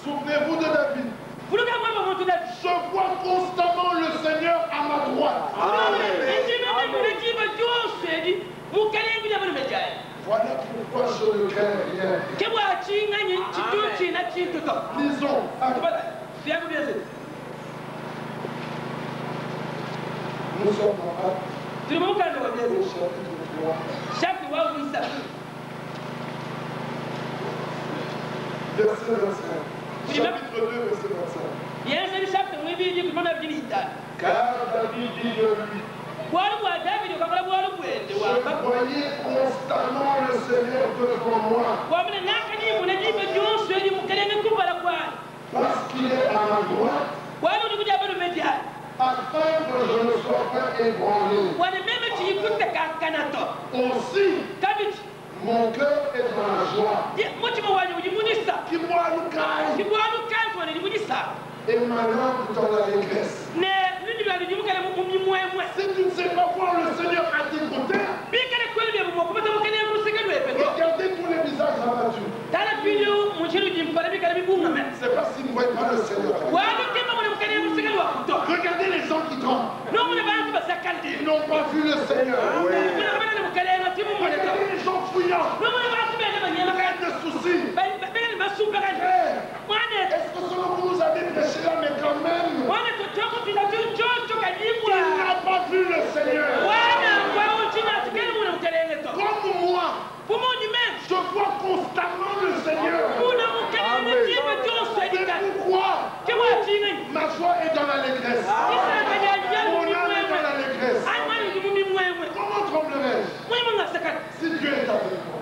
Souvenez-vous de David. Vous le gardez mon David. Je vois constamment le Seigneur à ma droite. Voilà pourquoi je ne crains rien. Lisons. Nous sommes en Actes, chapitre 3, verset 25. Chapitre 2, verset 25. Car David dit de lui, je voyais constamment le Seigneur devant moi, parce qu'il est à ma droite, afin que je ne sois pas ébranlé. Aussi, mon cœur est dans la joie. Et ma langue dans l'allégresse. Si tu ne sais pas voir le Seigneur à tes côtés, regardez tous les visages abattus. C'est parce qu'ils ne voient pas le Seigneur. Regardez les gens qui tremblent. Ils n'ont pas vu le Seigneur. Regardez les gens fouillants. Plein de soucis. Est-ce que selon vous nous avez prêché là, mais quand même, il n'a pas vu le Seigneur. Comme moi, je vois constamment le Seigneur. C'est pourquoi ma joie est dans l'allégresse. Mon âme est dans l'allégresse. Comment tremblerais-je si Dieu est avec moi?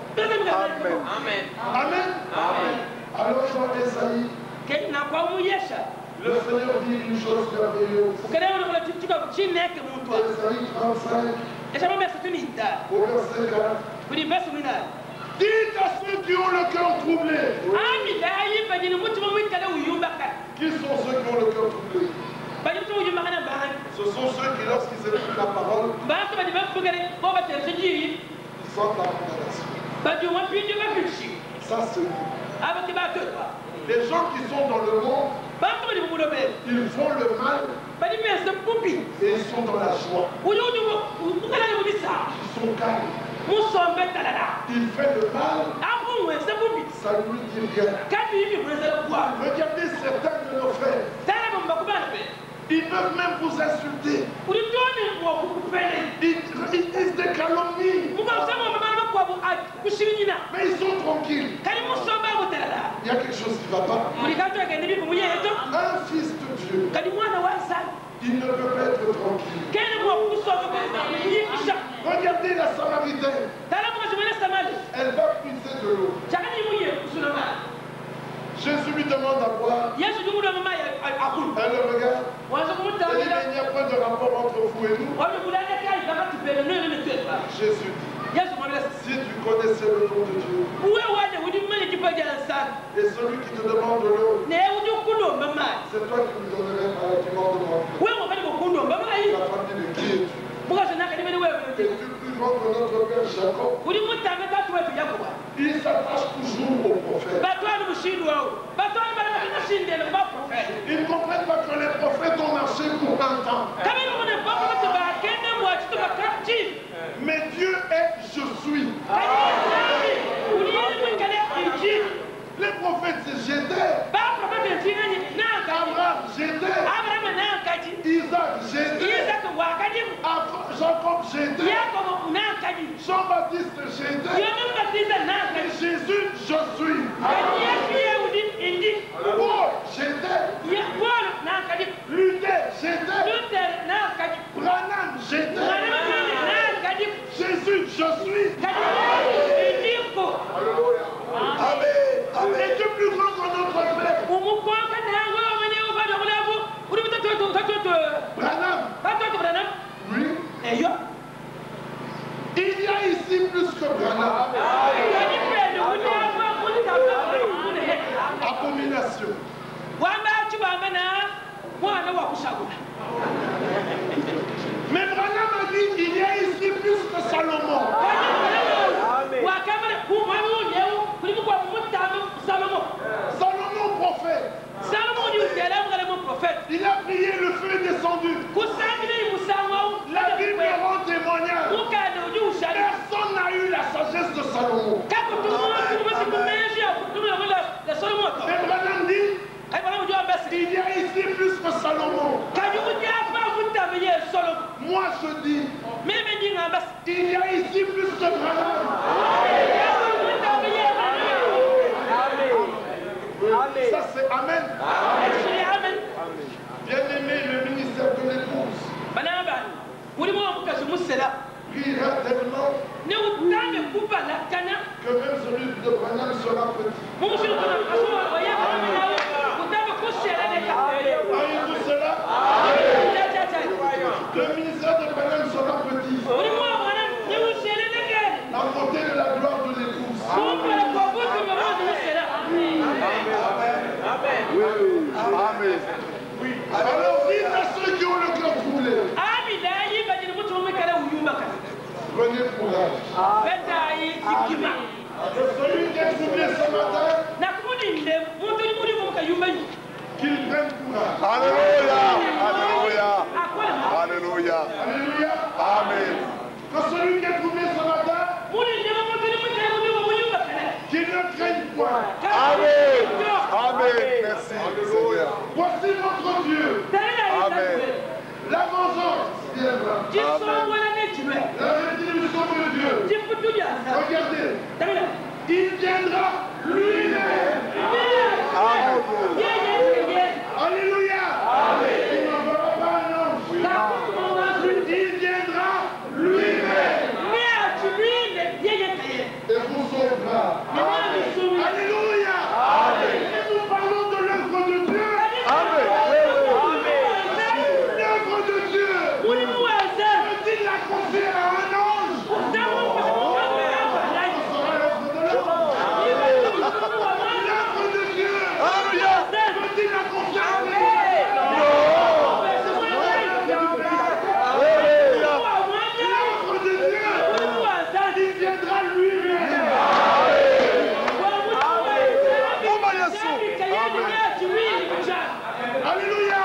Amen. Amen. Alors dans Esaïe, le Seigneur dit une chose merveilleuse. Esaïe 35, au verset 4. Dites à ceux qui ont le cœur troublé. Qui sont ceux qui ont le cœur troublé? Ce sont ceux qui, lorsqu'ils écoutent la parole, ils sentent la condamnation. Ça, c'est les gens qui sont dans le monde, ils font le mal et ils sont dans la joie. Ils sont calmes. Il fait le mal, ça lui dit rien. Regardez certains de nos frères. Ils peuvent même vous insulter. Ils disent des calomnies. Mais ils sont tranquilles. Il y a quelque chose qui ne va pas. Un fils de Dieu, il ne peut pas être tranquille. Regardez la Samaritaine. Elle va puiser de l'eau. Jésus lui demande à boire. Elle le regarde. Elle dit, mais il n'y a pas de rapport entre vous et nous. Jésus dit, si tu connaissais le nom de Dieu, et celui qui te demande de l'eau, c'est toi qui lui donnerais par la demande de moi. La famille de qui es-tu? Es-tu plus grand que notre père Jacob? Il s'attache toujours au prophète. Ils ne comprennent pas que les prophètes ont marché pour un temps. Mais Dieu est je suis. Les prophètes c'est j'étais. Abraham j'étais. Isaac j'étais. Jacob j'étais. Jean-Baptiste j'étais. Et Jésus je suis. Paul j'étais. Luther j'étais. Branham j'étais. Jésus je suis. Amen. Amen. Es-tu plus grand que notre Père? Branham. Oui. Il y a ici plus que Branham. Abomination. Mais Branham a dit il y a ici plus que Salomon. Salomon prophète. Ça c'est Amen. Bien aimé, le ministère de l'épouse priera tellement que même celui de Branham sera petit. Voyez-vous cela? Le ministère de Branham sera petit. À côté de la gloire de l'épouse. Amen. Oui. Alors dites à ceux qui ont le cœur troublé. Prenez courage. Celui qui est troublé ce matin, qu'il prenne courage. Alléluia. Alléluia. Alléluia. Alléluia. Amen. Que celui qui est troublé ce matin, qu'il ne craigne point. Amen. Amen. Merci. Alléluia. Voici votre Dieu. Amen. La vengeance viendra. La rétribution de Dieu. Regardez. Il viendra lui-même. Amen. Alléluia. Il n'enverra pas un ange. Il viendra lui-même. Et vous sauvera. Alléluia. Et nous parlons de l'œuvre de Dieu. Amen. L'œuvre de Dieu. Peut-il la confier à un ange? L'œuvre de Dieu. Peut-il la confier à un ange? L'œuvre de Dieu. Il viendra lui-même. Alléluia.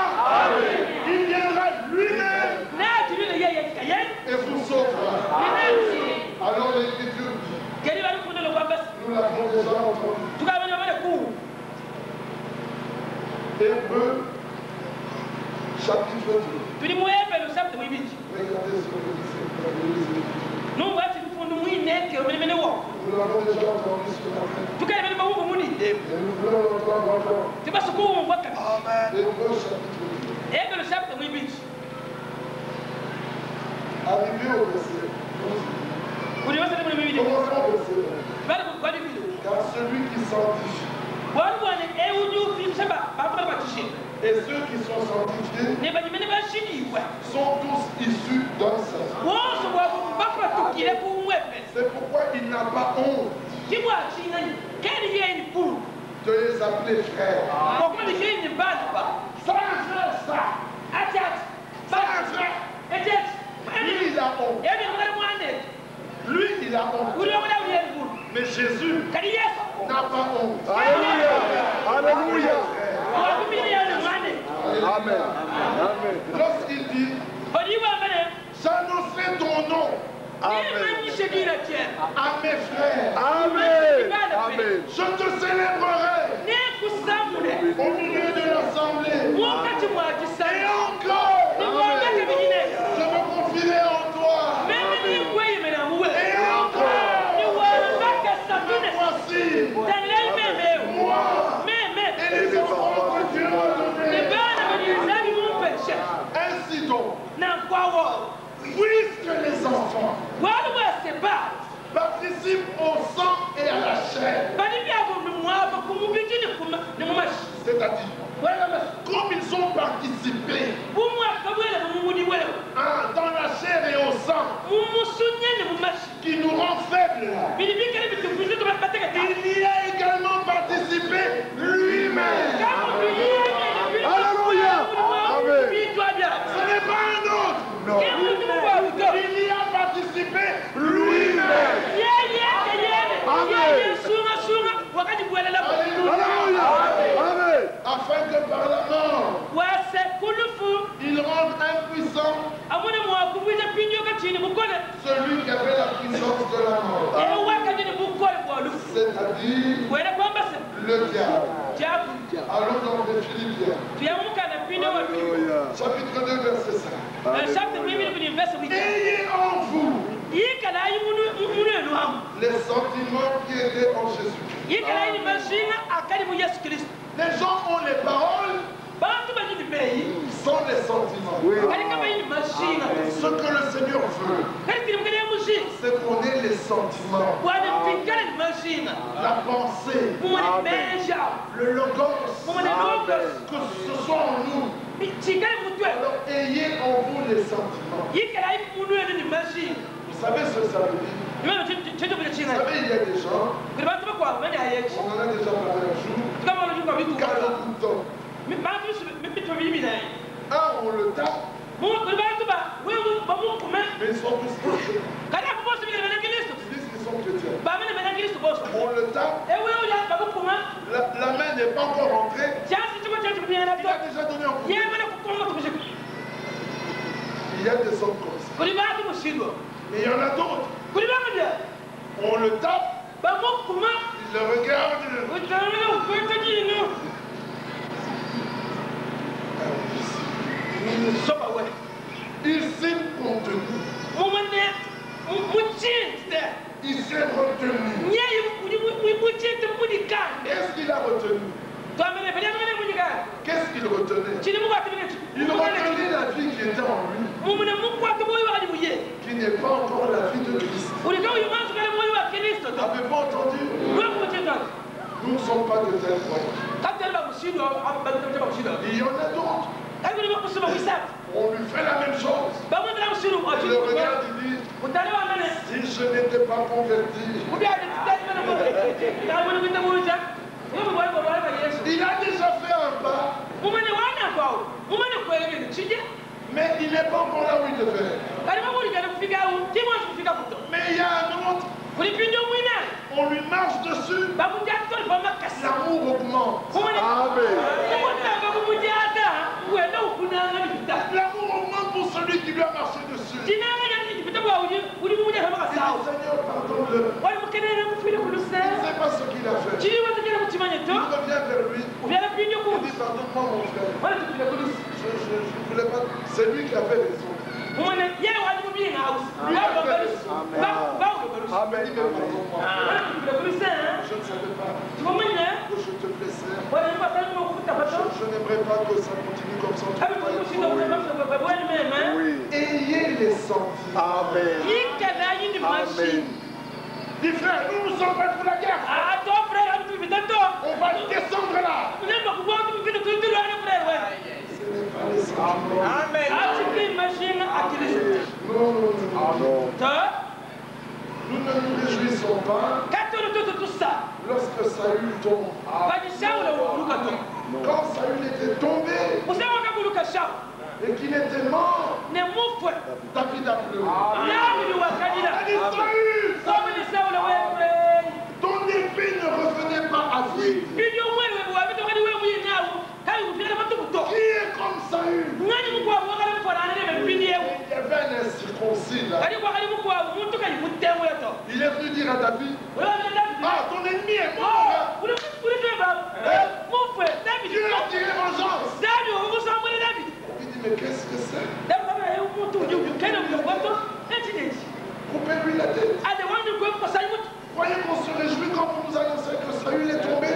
Il viendra lui-même et vous sauvera. Alors l'Écriture dit, nous l'avons déjà entendu. Hébreux, chapitre 2. Regardez ce que dit Nous l'avons déjà entendu ce matin. Et nous voulons l'entendre encore. Hébreux, chapitre 2. Arrivé au verset 12. Commençons au verset 1. Car celui qui sanctifie et ceux qui sont sanctifiés sont tous issus d'un seul. C'est pourquoi il n'a pas honte de les appeler frères. Ça, un frère, ça. Ça, un frère. Lui, il a honte. Lui, il a honte. Mais Jésus n'a pas honte. Alléluia. Alléluia. Amen. Amen. Lorsqu'il dit, j'annoncerai ton nom à mes frères. Amen. Amen. Je te célébrerai au milieu de l'assemblée. Et encore, je me confierai en toi. Et encore, voici moi et les enfants que Dieu m'a donnés. Ainsi donc, puisque les enfants participent au sang et à la chair, c'est-à-dire, comme ils ont participé dans la chair et au sang, qui nous rend faibles, il y a également participé lui-même. Alléluia. Amen. Ce n'est pas un autre. Non. Il y a participé lui-même. Alléluia. Amen. Afin que par la mort, il rende impuissant celui qui avait la puissance de la mort. C'est-à-dire le diable. Allons dans les Philippiens. Alléluia. Chapitre 2, verset 5. Ayez en vous les sentiments qui étaient en Jésus. Les Les gens ont les paroles sans les sentiments. Oui. Ce que le Seigneur veut, c'est qu'on ait les sentiments, la pensée, le logos, que ce soit en nous. Alors ayez en vous les sentiments. Vous savez ce que ça veut dire? Vous savez, il y a des gens, on en a déjà parlé un jour, 4 boutons. Un, on le tape, mais ils sont tous chrétiens. Ils disent qu'ils sont chrétiens. On le tape, la main n'est pas encore rentrée, il a déjà donné un coup. Il y a des hommes comme ça. Mais il y en a d'autres. On le tape, il le regarde, il s'est contenu. Il s'est retenu. Qu'est-ce qu'il a retenu? Qu'est-ce qu'il retenait? Il retenait la vie qui était en lui, qui n'est pas encore la vie de Christ. Vous n'avez pas entendu? Nous ne sommes pas de tels croyants. Il y en a d'autres. On lui fait la même chose. Il le regarde, il dit, si je n'étais pas converti, il a déjà fait un pas, mais il n'est pas encore là où il devait. Mais il y a un autre, on lui marche dessus, l'amour augmente. Amen. L'amour augmente pour celui qui lui a marché dessus. Il dit, Seigneur, pardonne-le. Il ne sait pas ce qu'il a fait. Il revient vers lui. Il dit, pardonne-moi mon frère. Je ne voulais pas. C'est lui qui a fait raison. Amen. Amen. Je ne savais pas que je te blessais. Je n'aimerais pas que ça continue comme ça. Oui. Ayez les sentiments. Amen. Amen. Dis frère, nous ne sommes pas pour la guerre. On va descendre là. Ce n'est pas les sentiments. Amen. Non. Nous ne nous réjouissons pas lorsque Saül tombe. Quand Saül était tombé et qu'il était mort, David a pleuré. Il a dit, Saül, ton épée ne revenait pas à vie. Qui est comme Saül? Il y avait un incirconcis là. Il est venu dire à David, ah, ton ennemi est mort. Dieu a tiré vengeance. David dit, mais qu'est-ce que c'est? Coupez-lui la tête. Croyez qu'on se réjouit quand vous nous annoncez que Saül est tombé?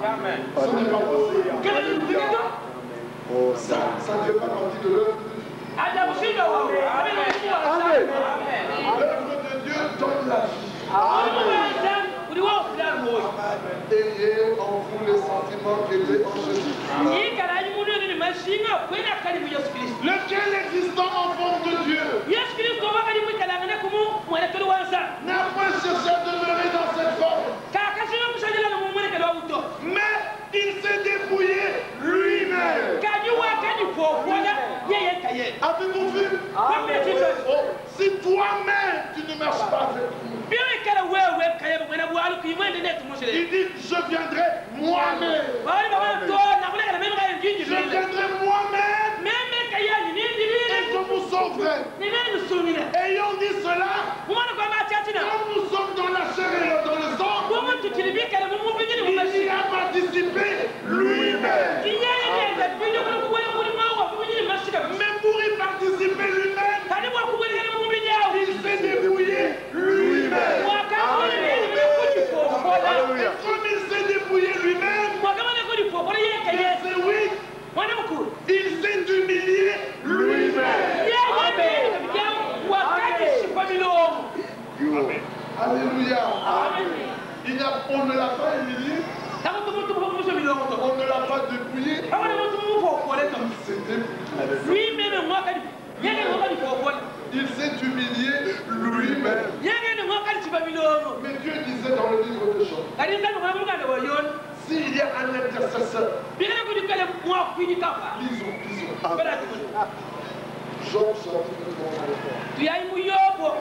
Amen. Ça n'est pas possible. Ça ne fait pas partie de l'œuvre de Dieu. Amen. L'œuvre de Dieu donne la vie. Ayez en vous les sentiments qui étaient en Jésus. Lequel existant en forme de Dieu n'a point cherché à demeurer dans cette forme, mais il s'est dépouillé lui-même. Avez-vous vu? Oh, si toi-même tu ne marches pas avec nous, il dit, je viendrai moi-même. Je viendrai moi-même et je vous sauverai. Ayant dit cela, comme nous sommes dans la chair et dans le sang, il y a participé lui-même. Mais pour y participer lui-même, il s'est débrouillé lui-même. Alléluia. Et comme On ne l'a pas humilié. On ne l'a pas dépouillé. Il s'est humilié lui-même. Mais Dieu disait dans le livre de Jean, s'il y a un intercesseur, lisons. Jean chapitre 3.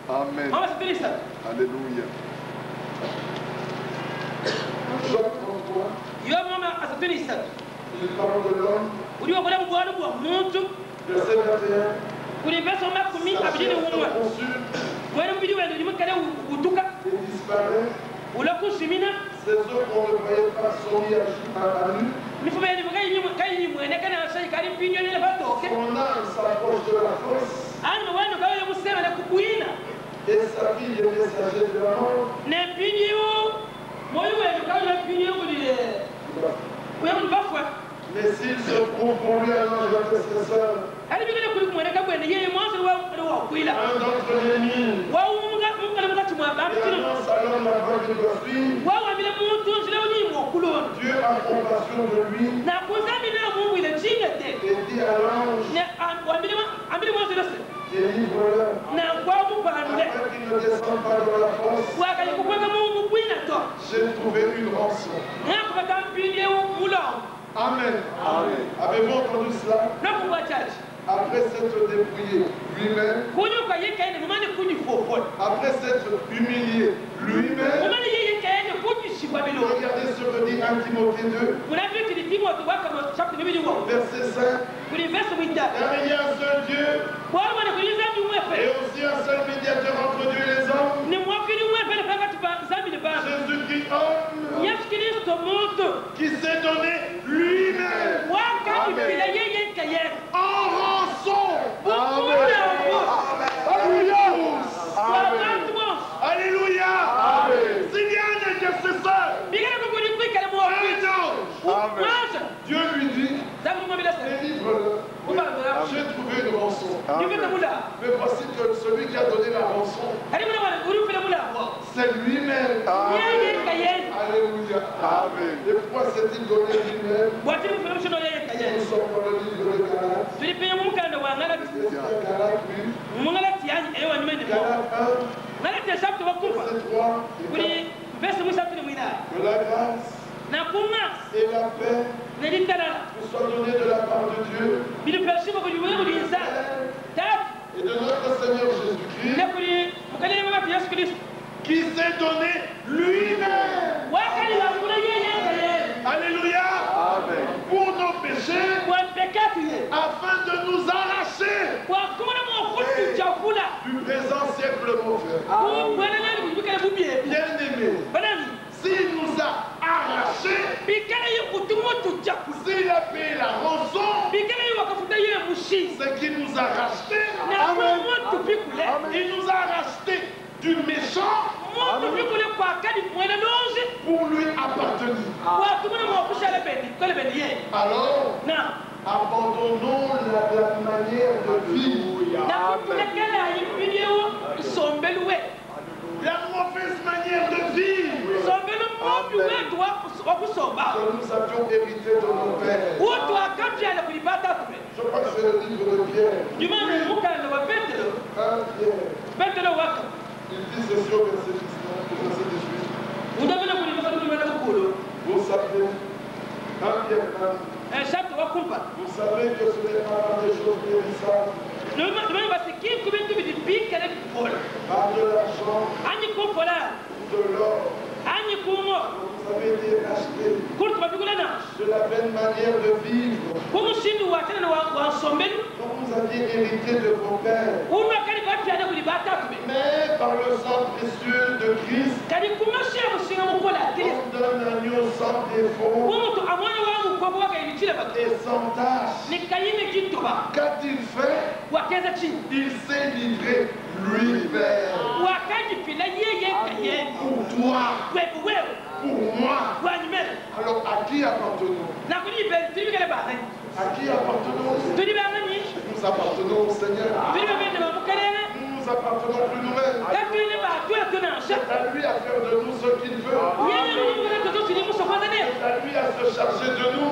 Amen. Alléluia. Jean 33. Il parle de l'homme. Verset 21. Il disparaît. Ces eaux qu'on ne voyait pas sont mis à nu. Son âme s'approche de la fosse. Et sa vie est messager de la mort. Mais s'il se trouve pour lui un ange intercesseur, un d'entre les mille, et annonce alors la voie qu'il doit suivre, Dieu a compassion de lui et dit à l'ange, délivre-le, afin qu'il ne descende pas dans la fosse. J'ai trouvé une rançon. Amen. Amen. Avez-vous entendu cela? Après s'être dépouillé lui-même, après s'être humilié lui-même, regardez ce que dit 1 Timothée 2, verset 5. Car il y a un seul Dieu et aussi un seul médiateur entre Dieu et les hommes, Jésus-Christ homme, qui s'est donné lui-même en rançon. Alléluia. Alléluia. S'il y a un intercesseur, Dieu lui dit, délivre-le. J'ai trouvé une rançon. Mais voici que celui qui a donné la rançon, c'est lui-même. Alléluia. Amen. Et pourquoi s'est-il donné lui-même? Nous sommes dans le livre de Galates. Galates 1, verset 3 que la grâce et la paix nous soient données de la part de Dieu et de notre Seigneur Jésus-Christ, qui s'est donné lui-même. Alléluia. Amen. Pour nos péchés, afin de nous arracher du présent siècle, mon frère. Bien-aimé, s'il nous a arrachés, s'il a payé la rançon, c'est qu'il nous a rachetés. Il nous a rachetés du méchant pour lui appartenir. Alors, abandonnons la manière de vivre, la mauvaise manière de vivre que nous avions hérité de nos pères. Je crois que c'est le livre de Pierre. 1 Pierre. Il dit ceci au verset 18. Vous savez, 1 Pierre 1. Vous savez que ce n'est pas par des choses périssables, par de l'argent, de l'or, vous avez été rachetés de la belle manière de vivre dont vous aviez hérité de vos pères, mais par le sang précieux de Christ, comme d'un agneau sans défaut et sans tâche. Qu'a-t-il fait? Il s'est livré lui-même pour toi, pour moi. Alors à qui appartenons? À qui appartenons? Nous appartenons au Seigneur. Nous nous nous appartenons plus nous-mêmes. C'est à lui à faire de nous ce qu'il veut. C'est à lui à se charger de nous.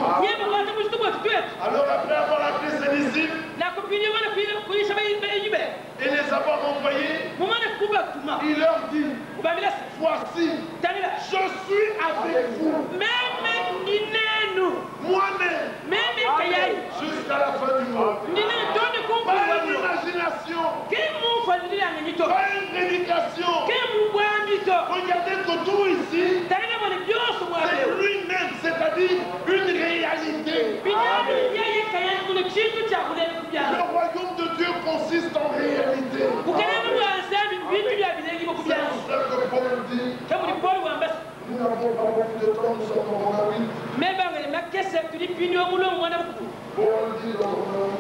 Alors après avoir appelé ses disciples et les avoir envoyés, il leur dit, voici, je suis avec vous moi-même jusqu'à la fin du monde. Pas une imagination, pas une prédication. Regardez que tout ici, c'est lui-même, c'est-à-dire une réalité. Le royaume de Dieu consiste en réalité. C'est pour ça que Paul dit, nous n'avons pas beaucoup de temps, nous sommes en Romains 8. Paul dit dans Romains 8.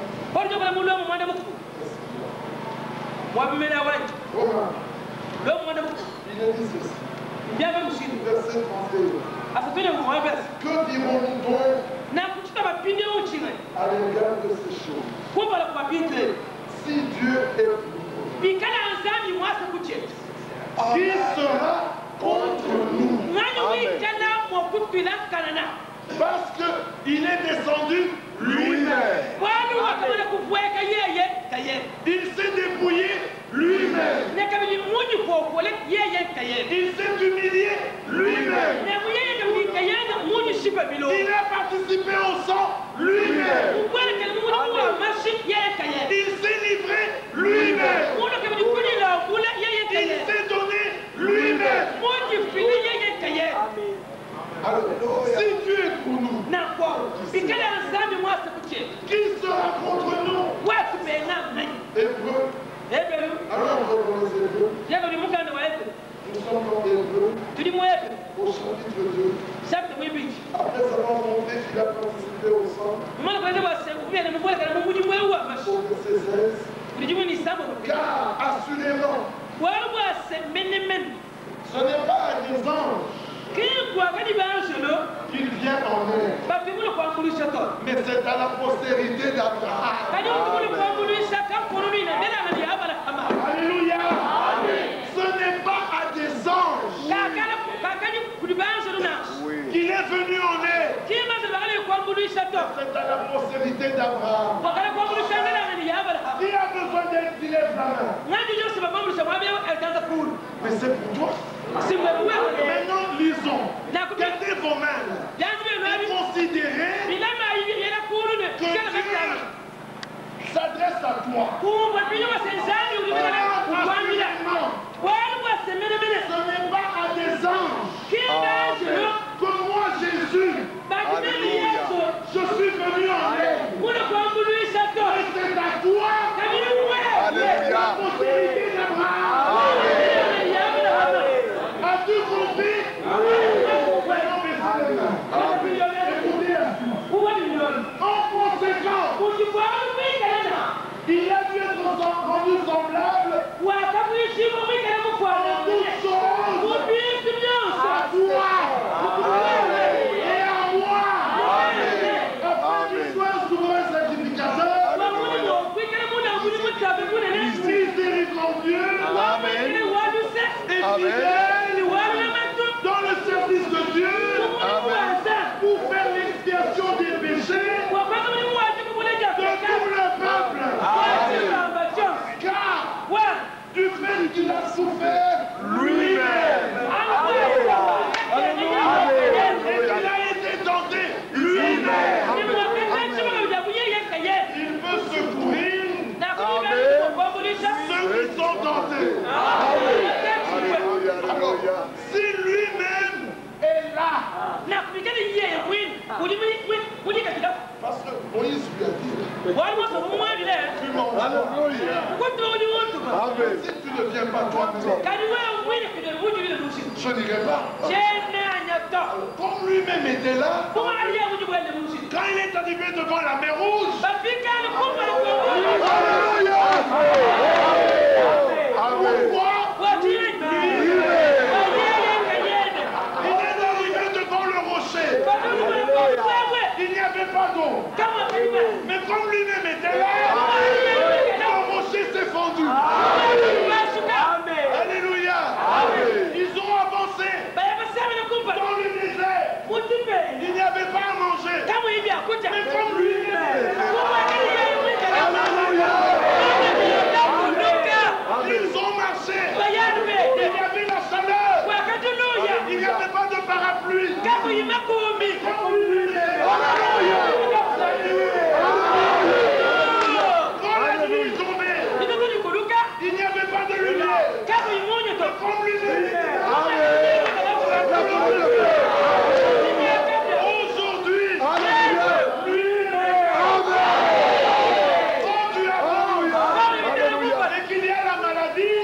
Il est dit ceci. Verset 31. Que dirons-nous donc à l'égard de ces choses? Si Dieu est pour nous, qui sera contre nous? Parce qu'il est descendu lui-même. Il s'est débrouillé lui-même. Il s'est humilié lui-même. Il a participé au sang lui-même. Il s'est livré lui-même. Il s'est donné lui-même. Alors, si Dieu est pour nous, qui sera contre nous? Hébreux. Alors, on va les Hébreux. Nous sommes dans Hébreux, au chapitre 2. Après avoir montré qu'il a participé au sang, au verset 16, car assurément, ce n'est pas à des anges qu'il vient en aide, mais c'est à la postérité d'Abraham. Alléluia. Ce n'est pas à des anges qu'il est venu en aide, c'est à la postérité d'Abraham. Qui a besoin d'aide, qu'il lève la main. Mais c'est pour toi. Maintenant, lisons. Gardez vos mains. Et considérez que Dieu s'adresse à toi. Ce n'est pas à des anges que moi, Jésus, je suis venu en aide. Et c'est à toi la postérité d'Abraham. As-tu compris? En conséquence, il a dû être rendu semblable en toutes choses à toi et à moi, afin qu'il soit souverain sacrificateur, miséricordieux et fidèle dans le service de Dieu pour faire l'expiation des péchés de tout le peuple. Car du fait qu'il a souffert lui-même et qu'il a été tenté lui-même, il peut secourir ceux qui sont tentés. Alors, si lui-même est là, parce que Moïse lui a dit, si tu ne viens pas toi-même, je n'irai pas. Comme lui-même était là, quand il est arrivé devant la mer Rouge, pourquoi il est arrivé devant le rocher? Il n'y avait pas d'eau. Mais comme lui-même était là, le rocher s'est fendu. Alléluia. Ils ont avancé dans le désert. Il n'y avait pas à manger. Mais comme lui, ils ont marché. Il y avait la chaleur. Il n'y avait pas de parapluie. Quand la nuit tombait, il n'y avait pas de lumière. Comme lui, aujourd'hui, lui, quand tu as et qu'il y a la maladie,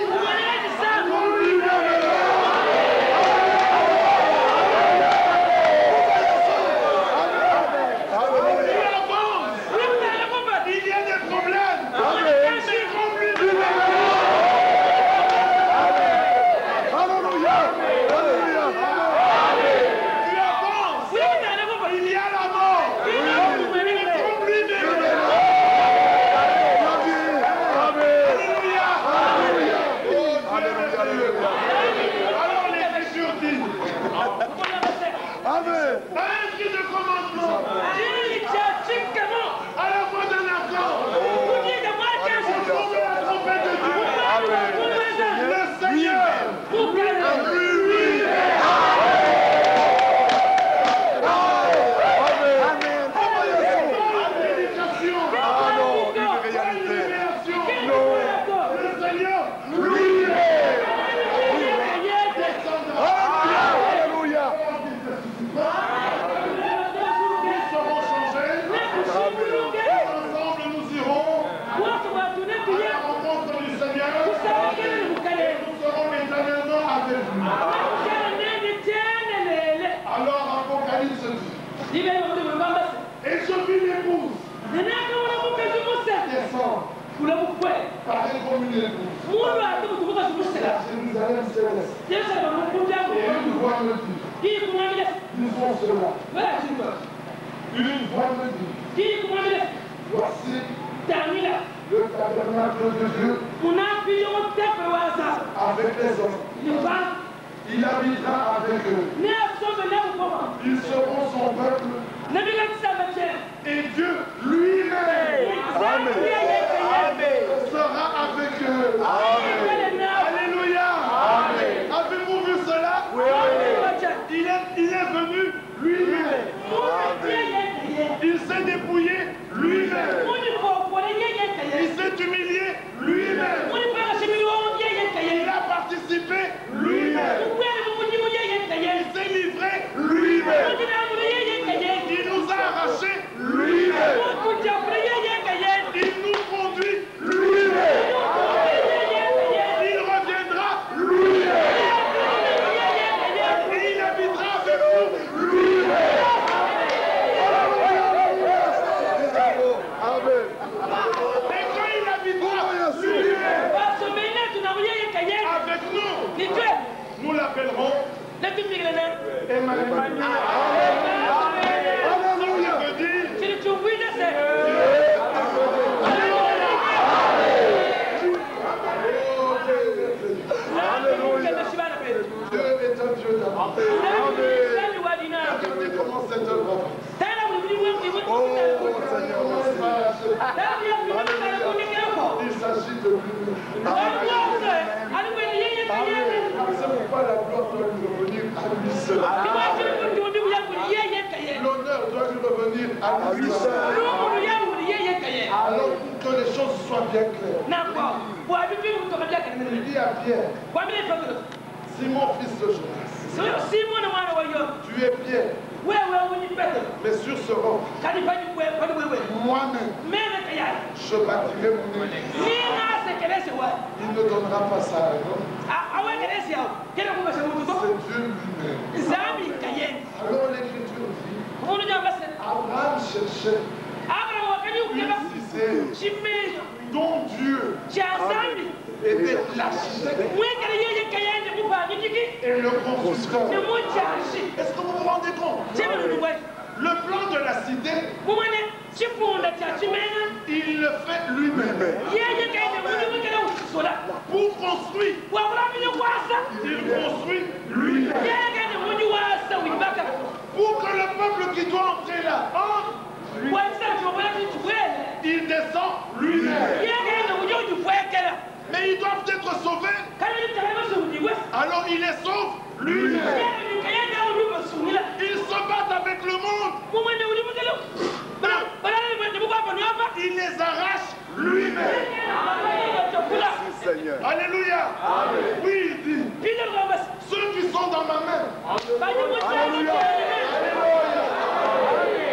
et je vis l'épouse descendre, pareil comme une épouse. Jérusalem céleste. Et une voix me dit, nous sommes cela. Une voix me dit, voici le tabernacle de Dieu avec les hommes. Il habitera avec eux. Ils seront son peuple. Et Dieu lui-même sera avec eux. Alléluia. Avez-vous vu cela? Il est venu lui-même. Il s'est dépouillé lui-même. Il s'est humilié lui-même. Il a participé lui-même. Il s'est livré lui-même. Il nous a arrachés lui-même. Il nous conduit lui-même. Il reviendra lui-même. Et il habitera avec nous lui-même. Et quand il habitera lui-même avec nous, nous l'appellerons Emmanuel. Dieu est un Dieu d'amour. Regardez comment cette œuvre Oh Seigneur, il s'agit de lui. C'est pourquoi la gloire doit lui revenir à lui seul. L'honneur doit lui revenir à lui seul. Alors pour que les choses soient bien claires, il dit à Pierre, Simon fils de Jonas, tu es Pierre, mais sur ce roc, moi-même, je bâtirai mon église. Il ne donnera pas ça à l'homme. C'est Dieu lui-même. Alors l'écriture dit, Abraham cherchait une cité dont Dieu était l'architecte et le constructeur. Est-ce que vous vous rendez compte? Le plan de la cité, Il le fait lui-même. Pour construire, il construit lui-même. Pour que le peuple qui doit entrer là entre, il descend lui-même. Mais ils doivent être sauvés. Alors il les sauve lui-même. Ils se battent avec le monde. Il les arrache lui-même. Merci Seigneur. Alléluia. Amen. Oui, il dit, ceux qui sont dans ma main, Alléluia.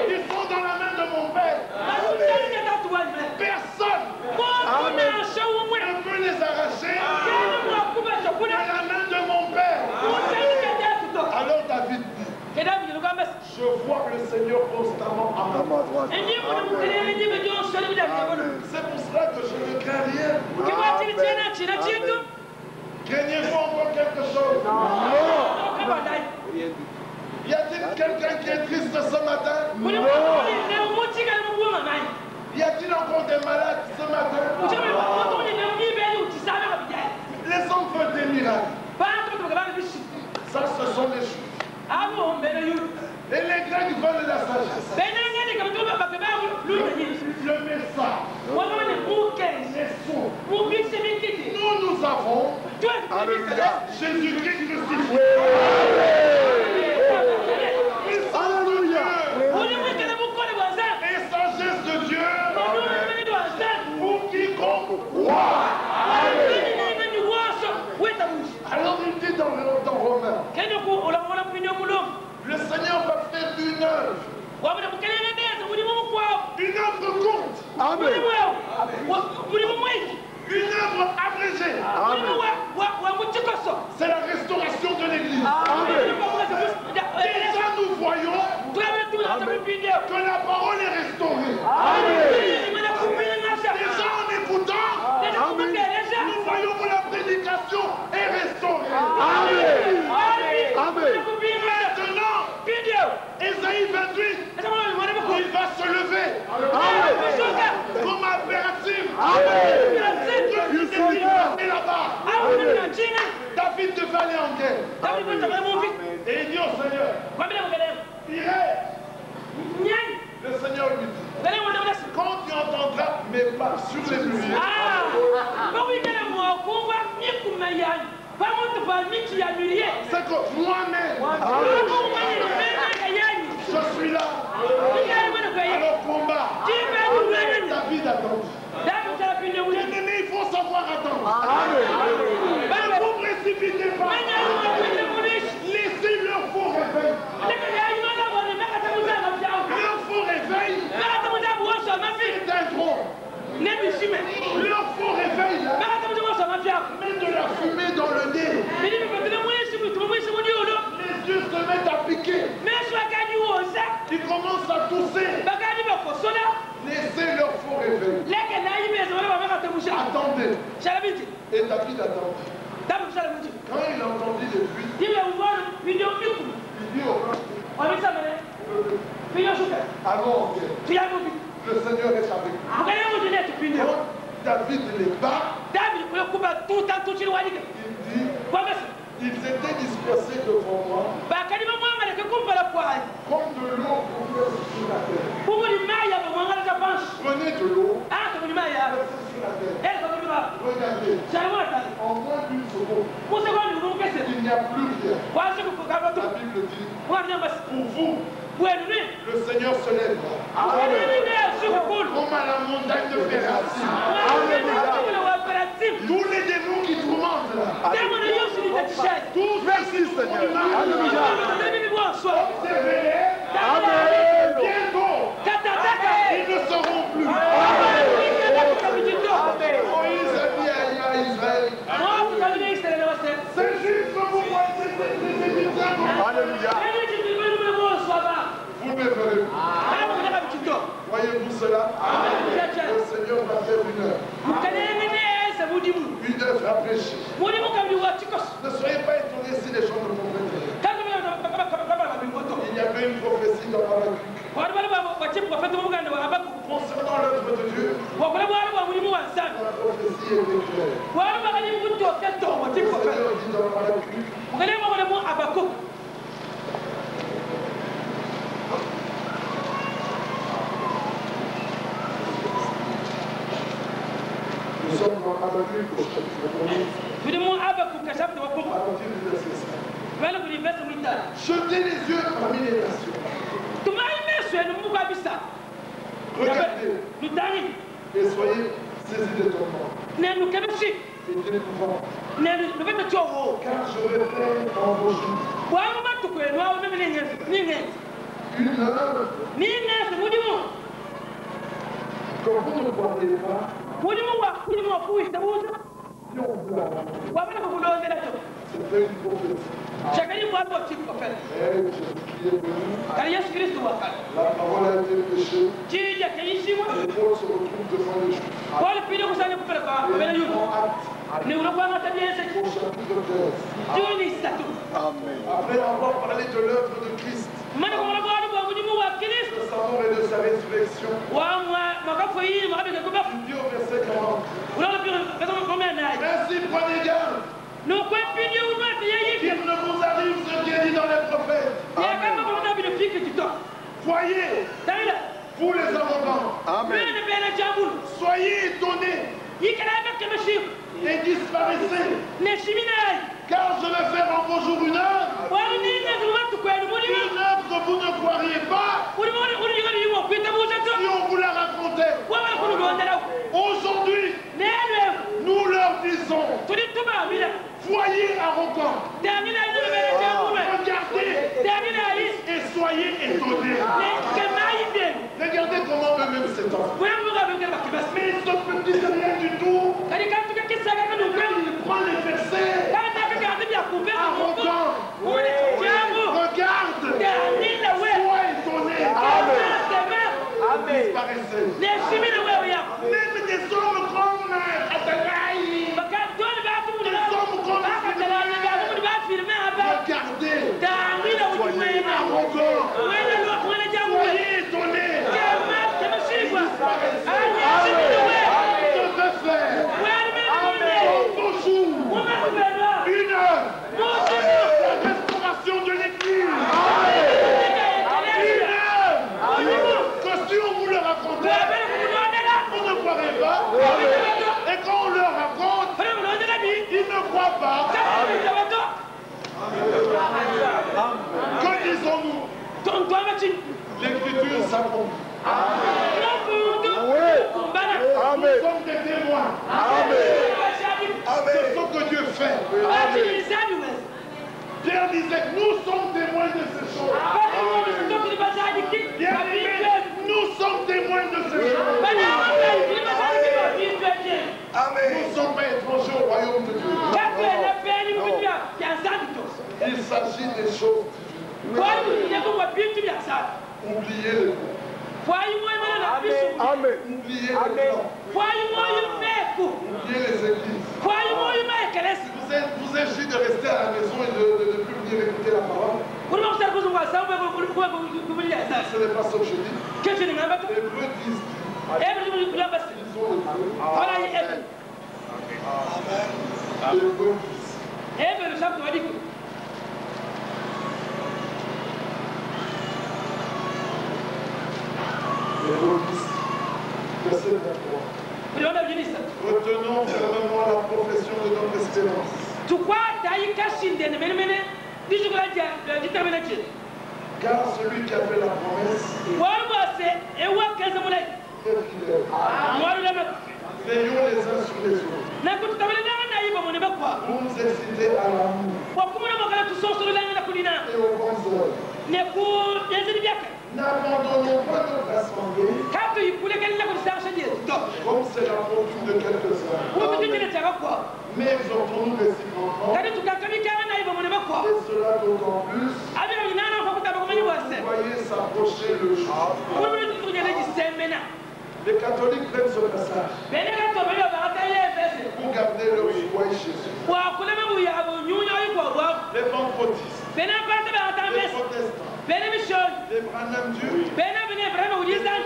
ils sont dans la main de mon Père. Personne ne peut les arracher de la main de mon Père. Alors David dit, je vois le Seigneur constamment à ma droite. C'est pour cela que je ne crains rien. Craignez-vous encore quelque chose? Y a-t-il quelqu'un qui est triste ce matin? Y a-t-il encore des malades ce matin? Les hommes veulent des miracles. Ça, ce sont les choses. Et les Grecs veulent la sagesse. Le message. Les sons. Nous avons Alléluia. Jésus-Christ crucifié. Alléluia. Et sagesse de Dieu pour quiconque croit. Alors il dit dans Romains, le Seigneur va faire une œuvre. Une œuvre courte. Amen. Une œuvre abrégée. C'est la restauration de l'Église. Déjà nous voyons que la parole est restaurée. Déjà en écoutant, nous voyons que la prédication est restaurée. Amen. Maintenant, Ésaïe 28, il va se lever comme impératif. Et là-bas, David devait aller en guerre. Et il dit au Seigneur, irai. Le Seigneur lui dit, quand tu entendras mes pas sur les nuées, c'est que moi-même, je suis là. Alors combat. David attend. Mais il faut savoir attendre. Ne vous précipitez pas. Laissez leur faux réveil. Leur faux réveil est un gros. Leur faux réveil met de la fumée dans le nez. Les yeux se mettent à piquer. Ils commencent à tousser. Laissez leur faux réveil. Attendez. Et David attendit. Quand il entendit les pluies, il dit au peuple, allons en guerre. Le Seigneur est avec nous. Quand David les bat, il dit, ils étaient dispersés devant moi, comme de l'eau coulait sur la terre. Prenez de l'eau, versez sur la terre. Regardez, en moins d'une seconde, il n'y a plus rien. La Bible dit, pour vous, le Seigneur se lève comme à la montagne de Pérasim. Tous les démons qui tourmentent là, tous Merci Seigneur. Alléluia. observez-les. Bientôt, ils ne seront plus. Moïse a dit à Israël, c'est juste que vous voyez ces Égyptiens. Alléluia. Vous ne me verrez plus. Voyez-vous cela? Le Seigneur va faire une œuvre. Une œuvre après-chi. Ne soyez pas étonnés si les gens ne comprennent rien. Il y avait une prophétie dans Habakkuk. concernant l'œuvre de Dieu, la prophétie était claire. Le Seigneur dit dans Habakkuk, nous sommes dans Habakkuk au chapitre 1er, à partir du verset 5. Jetez les yeux parmi les nations. Regardez et soyez saisis d'étonnement et d'épouvante. Car je vais faire en vos jours une œuvre que vous ne croyez pas si on vous la raconte. C'était une prophétie. Et Jésus qui est venu, la parole a été prêchée, et Paul se retrouve devant les juifs. Et il prend acte au chapitre 13. Après avoir parlé de l'œuvre de Christ, de sa mort et de sa résurrection, il dit au verset 40, ainsi prenez garde qu'il ne vous arrive ce qui est dit dans les prophètes. Voyez, vous les arrogants, soyez étonnés et disparaissez, car je vais faire en vos jours une œuvre que vous ne croiriez pas si on vous la racontait. Aujourd'hui, nous leur disons, voyez arrogants, regardez et soyez étonnés. Regardez comment eux-mêmes s'étonnent. Mais ce petit rien du tout, il prend les versets. Arrogant, regarde, sois étonné, disparaissez. Même des hommes comme Atalaï, des hommes comme regardez, soyez arrogants, soyez étonnés, disparaissez. Je vais faire en vos jours une œuvre, la restauration de l'Église. Une œuvre que si on vous le racontait, vous ne croirez pas. Et quand on leur raconte, ils ne croient pas. Que disons-nous? L'Écriture s'accomplit. Nous sommes des témoins. C'est ce que Dieu fait. Pierre disait que nous sommes témoins de ces choses. Nous sommes témoins de ces choses. Nous ne sommes pas étrangers au royaume de Dieu. Il s'agit des choses divines. Oubliez les mots. Oubliez les plans. Oubliez les églises. Vous êtes juste de rester à la maison et de ne plus venir écouter la parole. Ce n'est pas ce que je dis. Les Hébreux disent. Ils ont le Hébreux disent. Verset 23. Retenons fermement la profession de notre espérance. Car celui qui a fait la promesse est fidèle. Veillons les uns sur les autres. Vous nous excitez à l'amour et aux bonnes œuvres. N'abandonnons pas notre assemblée, comme c'est la coutume de quelques-uns, mais exhortons-nous réciproquement, et cela d'autant plus, vous voyez s'approcher le jour. Les catholiques prennent ce passage pour garder leur foi chez eux. Les pentecôtistes, les protestants, les les Branham Dieu, bene bene Branham ujizan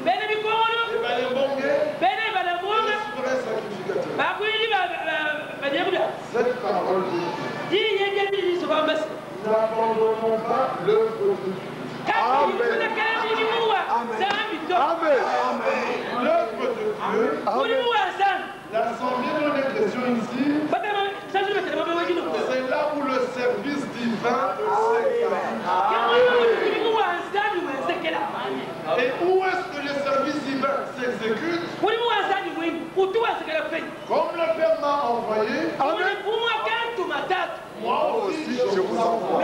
bene bikono les Balembongue, bene les balabonga souverains sacrificateurs. ba kuili ba diabula Cette parole de Dieu. di yenge so ba mas N'abandonnons pas l'œuvre de Dieu. Amen. L'œuvre de Dieu, l'assemblée dont il est question ici, c'est là où le service divin s'exécute. Et où est-ce que le service divin s'exécute? Comme le Père m'a envoyé, moi aussi je vous envoie.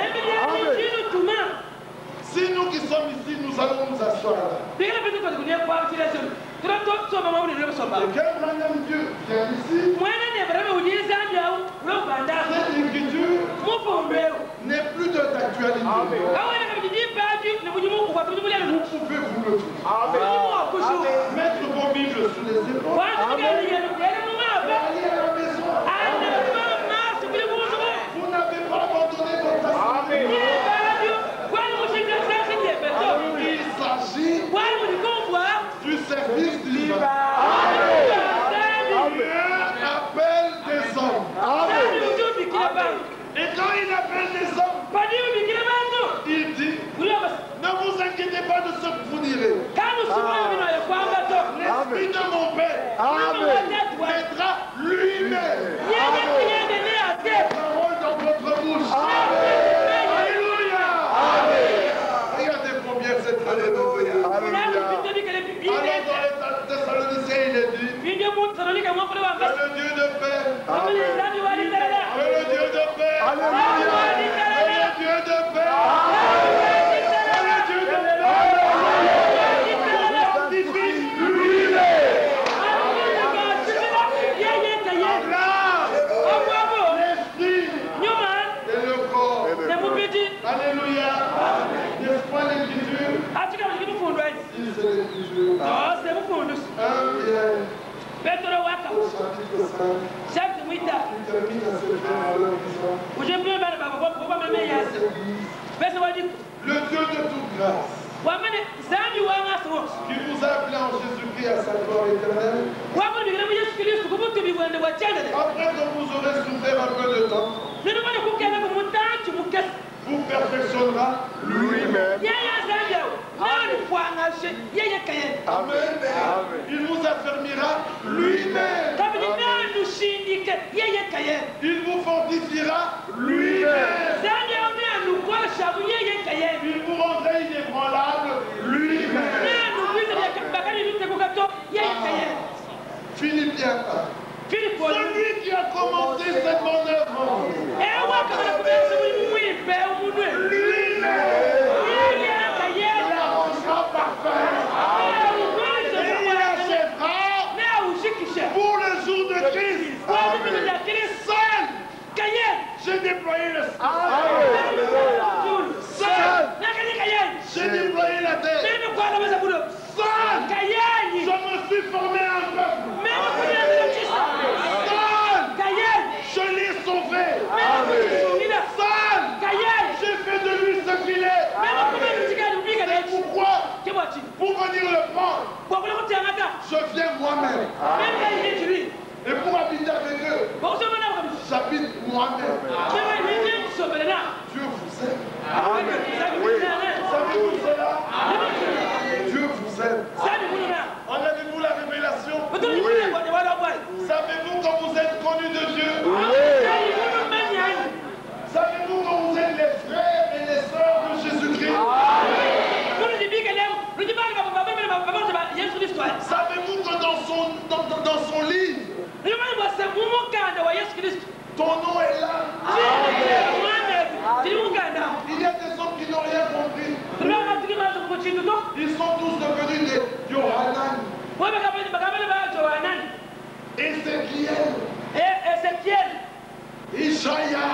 Si nous qui sommes ici, nous allons nous asseoir là. Et quand Branham Dieu vient ici, cette écriture n'est plus d'actualité. Vous pouvez vous le trouver. Mettre vos Bibles sous les épaules. Aller à la maison. Vous n'avez pas abandonné votre assemblée. Il s'agit du service divin. Dieu appelle des hommes. Et quand il appelle des hommes, il dit, ne vous inquiétez pas de ce que vous direz. L'Esprit de mon Père mettra lui-même la parole dans votre bouche. Alléluia. Regardez combien c'est alléluia. Alors dans les Thessaloniciens, il est dit que le Dieu de paix, que le Dieu de paix, que le Dieu de paix, que le Dieu de paix sanctifie lui-même. L'esprit et le corps. Alléluia. N'est-ce pas l'écriture? Si c'est l'écriture. 1 Pierre, au chapitre 5, il termine à ce point en leur disant, le Dieu de toute grâce, qui vous a appelé en Jésus-Christ à sa gloire éternelle, après que vous aurez souffert un peu de temps, vous perfectionnera lui-même. Amen. Il vous affermira lui-même. Il vous fortifiera lui-même. Il vous rendra inébranlable lui-même. Philippiens 1. Celui qui a commencé cette bonne œuvre, lui-même la rendra parfaite. Et il achèvera pour le jour de Christ. Seul, j'ai déployé le seul, j'ai déployé la terre. Seul, je me suis formé un peuple. Seul, je l'ai sauvé. Seul, j'ai fait de lui ce qu'il est. Pourquoi? Pour venir le prendre, je viens moi-même. Et pour habiter avec eux, j'habite moi-même. Dieu vous aime. Savez-vous cela? Dieu vous aime. En avez-vous la révélation? Savez-vous quand vous êtes connus de Dieu? Savez-vous quand vous êtes les frères et les sœurs de Jésus-Christ? Savez-vous que dans son livre, ton nom est là? Il y a des hommes qui n'ont rien compris. Ils sont tous devenus des Yohanan. Ézéchiel. Isaïa.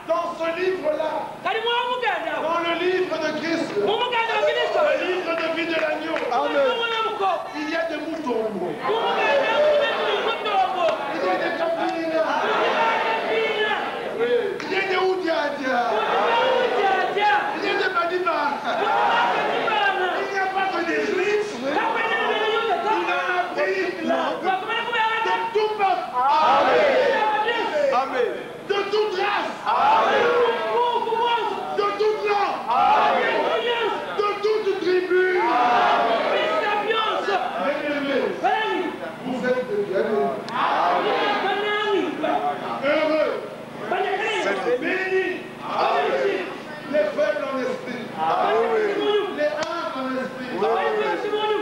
Dans ce livre-là, dans le livre de Christ, le livre de vie de l'agneau, il y a des moutons. Il y a des capilina. Il y a des oudiadia. Il y a des Les âmes dans l'esprit.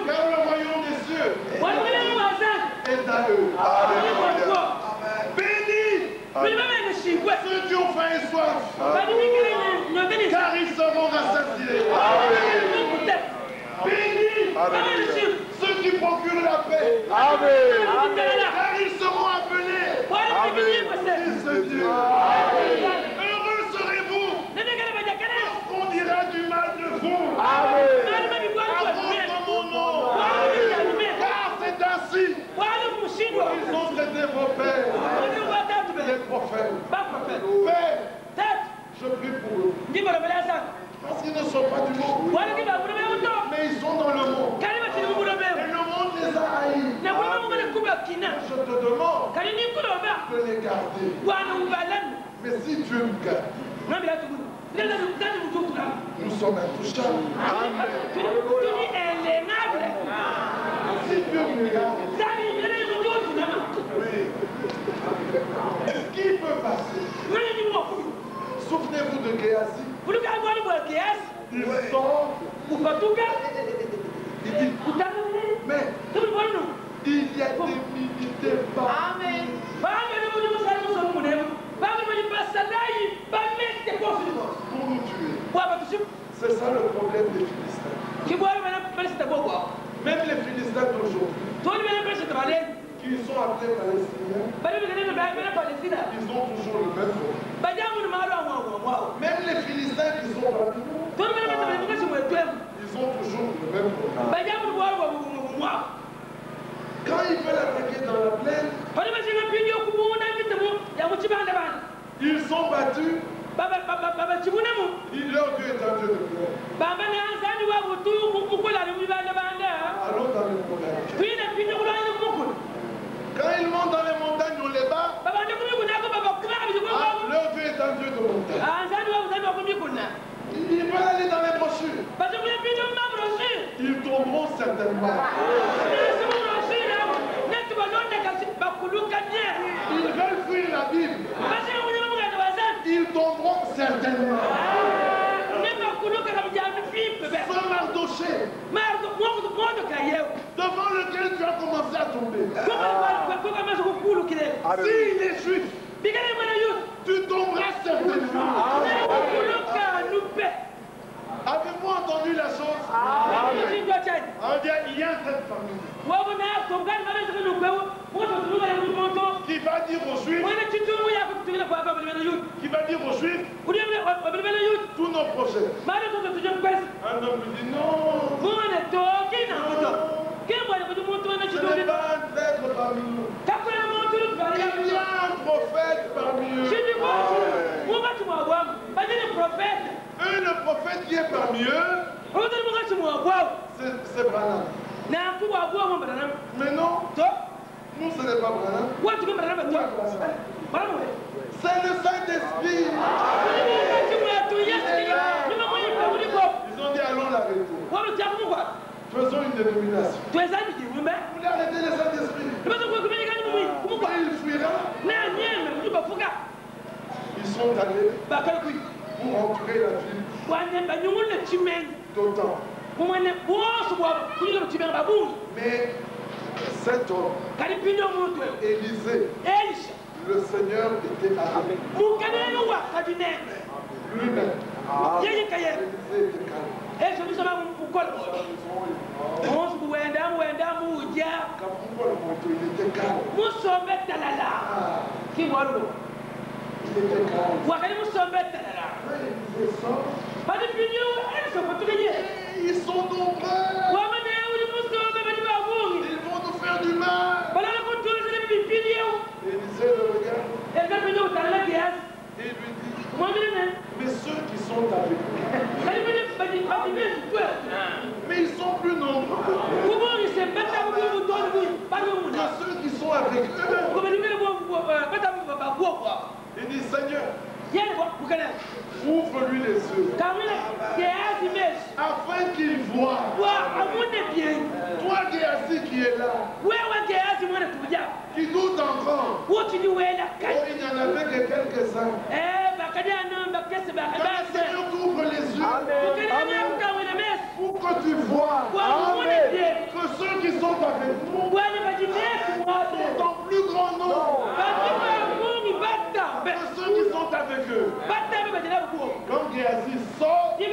Car le royaume des cieux est à eux. Alléluia. Bénis ceux qui ont faim et soif, car ils seront rassasiés. Bénis ceux qui procurent la paix, Amen. car ils seront appelés fils de Dieu. Heureux serez-vous lorsqu'on dira du mal de vous. Amen. Apporte mon nom, car c'est ainsi qu'ils ont traité vos pères, les prophètes. Père, je prie pour eux, parce qu'ils ne sont pas du monde, mais ils sont dans le monde. Et le monde les a haïs. Je te demande de les garder. Mais si Dieu nous garde, nous sommes intouchables. Si Dieu nous garde, oui. Qui peut passer? Souvenez-vous de Géasi. Il sort. Il dit, mais il y a des militaires partout pour nous tuer. C'est ça le problème des Philistins. Même les Philistins d'aujourd'hui, qui sont appelés Palestiniens, ils ont toujours le même problème. Même les Philistins qui sont parmi nous, ils ont toujours le même problème. Quand ils veulent attaquer dans la plaine, ils sont battus. Leur Dieu est un Dieu de plaine. Allons dans les montagnes. Quand ils montent dans les montagnes, on les bat. Leur Dieu est un Dieu de montagne. Ils veulent aller dans les brochures. Ils tomberont certainement. Ils veulent fuir la Bible. Ils tomberont certainement. Ce Mardoché, devant lequel tu as commencé à tomber. S'il est juif, tu tomberas certainement. Avez-vous entendu la chose? Il y a un tête parmi nous qui va dire aux Juifs, tous nos projets. Un homme lui dit non, ce n'est pas un être parmi nous. Il y a un prophète parmi eux. Eux, le prophète qui est parmi eux, c'est Branham. Mais non, nous ce n'est pas Branham. C'est le Saint-Esprit. Ils ont dit allons l'arrêter. Faisons une dénomination. Vous voulez arrêter le Saint-Esprit? Pourquoi il fuira? Ils sont allés pour entourer la ville d'OTAN. Mais cet homme, Élisée, le Seigneur était avec lui-même. Élisée était calme. Ils sont nombreux. Ils vont nous faire du mal. Élisée le regarde et lui dit, mais ceux qui sont avec nous, mais ils sont plus nombreux que ceux qui sont avec eux. Il dit, Seigneur, ouvre-lui les yeux afin qu'il voie. Toi Géasi qui est là, qui doute encore, oh, il n'y en avait que quelques-uns. Seigneur t'ouvre les yeux. Pour que tu vois que ceux qui sont avec nous sont en plus grand nombre que ceux qui sont avec eux. Quand Géasi sort, il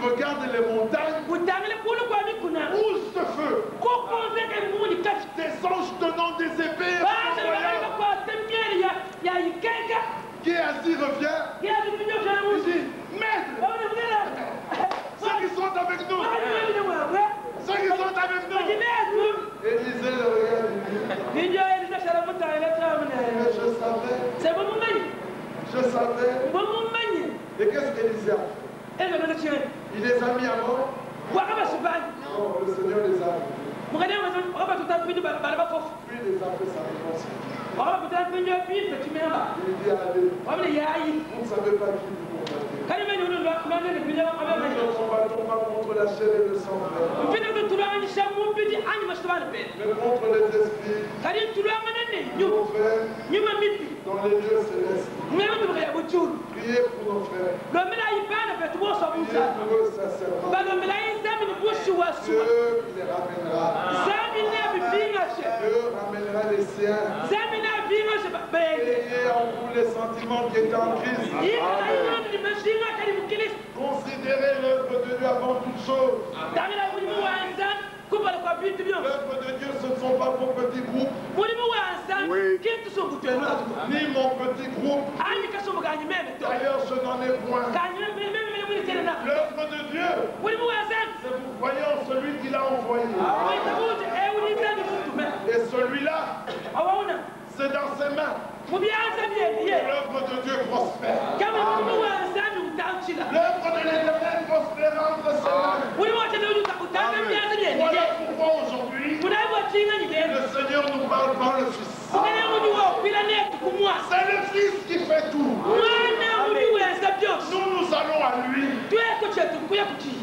regarde les montagnes, pousse de feu. Des anges tenant des épées. Géasi revient. Il dit, Maître, ceux qui sont avec nous, ceux qui sont avec nous. Élisée le regarde. Je savais. Et qu'est-ce qu'Élisée a fait? Il les a mis à mort. Non, le Seigneur les a mis. Puis il les a fait sa réponse. Il dit allez, vous ne savez pas qui vous combattez. Nous ne combattons pas contre la chair et le sang, mais contre les esprits mauvais dans les lieux célestes. Priez pour nos frères. Priez pour eux sincèrement. Dieu les ramènera. Dieu ramènera les siens. Ayez en vous les sentiments qui étaient en Christ. Considérez l'œuvre de Dieu avant toute chose. L'œuvre de Dieu, ce ne sont pas vos petits groupes. Ni mon petit groupe. D'ailleurs, je n'en ai point. L'œuvre de Dieu, c'est vous voyez en celui qu'il a envoyé. Et celui-là, c'est dans ses mains. L'œuvre de Dieu prospère. L'œuvre de l'Éternel prospère entre ses mains. Voilà pourquoi aujourd'hui, le Seigneur nous parle par le Fils. C'est le Fils qui fait tout. Nous, nous allons à lui.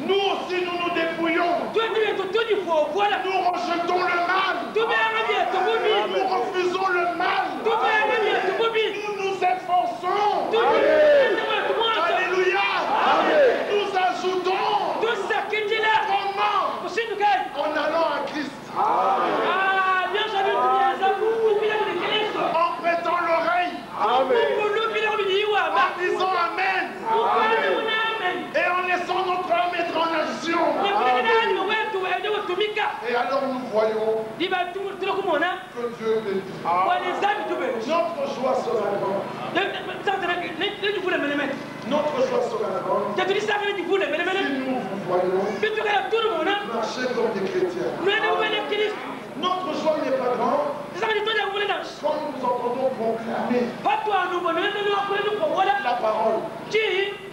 Nous aussi, nous nous dépouillons. Nous rejetons le mal. Nous refusons le mal. Nous nous efforçons. Alléluia. Nous ajoutons. Comment? En allant à Christ. En prêtant l'oreille. En disant Amen. Et en laissant notre âme être en action. Et alors nous voyons que Dieu bénit. Notre joie sera grande. Notre joie sera grande. Si nous vous voyons marcher comme des chrétiens. Notre joie n'est pas grande quand nous entendons proclamer la parole.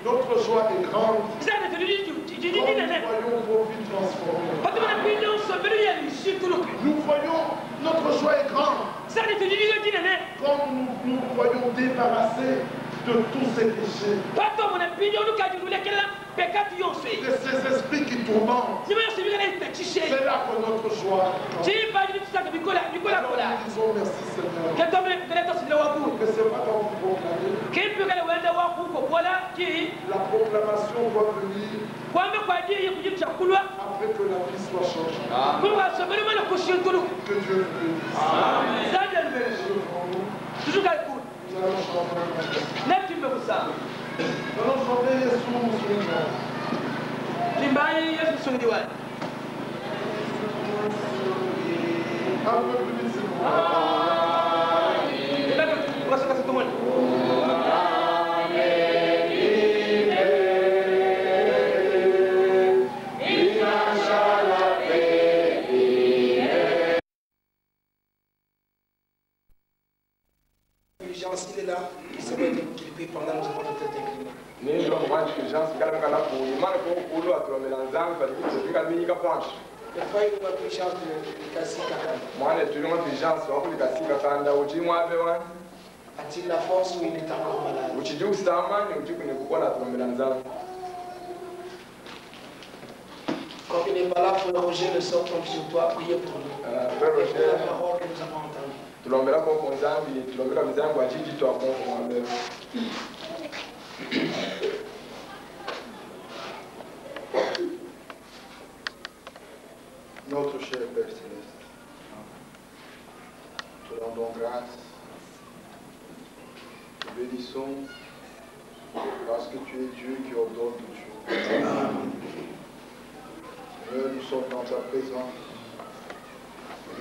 Notre joie est grande quand nous voyons vos vies transformées. Nous voyons, notre joie est grande quand nous voyons débarrasser de tous ces péchés, de ces esprits qui tourmentent. C'est là que notre joie est grande. Alors nous disons merci Seigneur. Que c'est pas quand vous proclamez. La proclamation doit venir après que la vie soit changée. Que Dieu vous bénisse. Nous allons chanter Yesu. Un peu plus vite, c'est bon. Il est là, il se met qu'il prie pendant nous avons notre tête inclinée. Le frère nous a pris chance de Kassi Kakanda. A-t-il la force ou il est encore malade? Comme il n'est pas là pour le rejet le sort comme sur toi, priez pour nous. La parole que nous avons entendue. Notre cher Père Céleste, te rendons grâce, te bénissons parce que tu es Dieu qui ordonne toutes choses. Seigneur, nous sommes dans ta présence.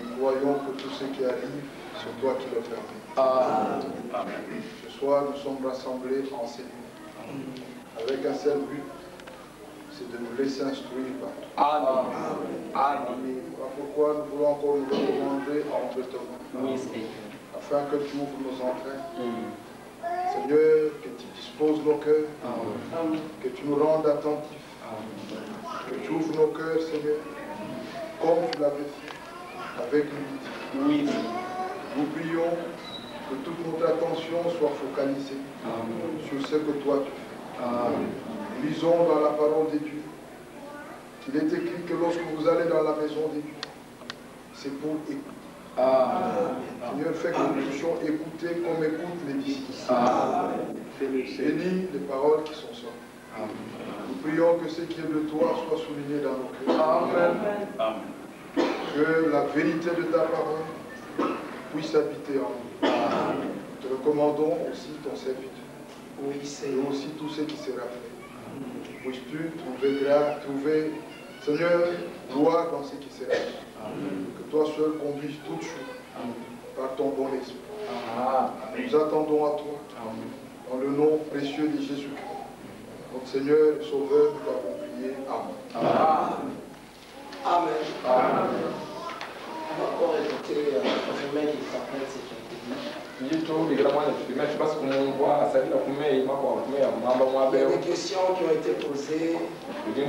Nous croyons que tout ce qui arrive, c'est toi qui le permets. Ce soir, nous sommes rassemblés en Seigneur, avec un seul but, c'est de nous laisser instruire par toi. Amen. Voilà pourquoi nous voulons encore nous recommander entre tes mains, afin que tu ouvres nos entrailles. Seigneur, que tu disposes nos cœurs, que tu nous rendes attentifs, que tu ouvres nos cœurs, Seigneur, comme tu l'avais fait avec l'unité. Nous prions que toute notre attention soit focalisée sur ce que toi tu fais. Nous lisons dans la parole de Dieu qu'il est écrit que lorsque vous allez dans la maison de Dieu, c'est pour écouter. Seigneur, fais que nous puissions écouter comme écoutent les disciples. Bénis les paroles qui sont sorties. Nous prions que ce qui est de toi soit souligné dans nos cœurs. Que la vérité de ta parole puisse habiter en nous. Nous te recommandons aussi ton serviteur. Et aussi tout ce qui sera fait. Puisses-tu trouver, Seigneur, gloire dans ce qui sera fait. Que toi seul conduises toutes choses par ton bon esprit. Nous attendons à toi. Dans le nom précieux de Jésus-Christ. Notre Seigneur et Sauveur, nous l'avons prié. Amen. Amen. On va encore écouter Romain qui s'appelle sécurité. Il y a des questions qui ont été posées. Et on ne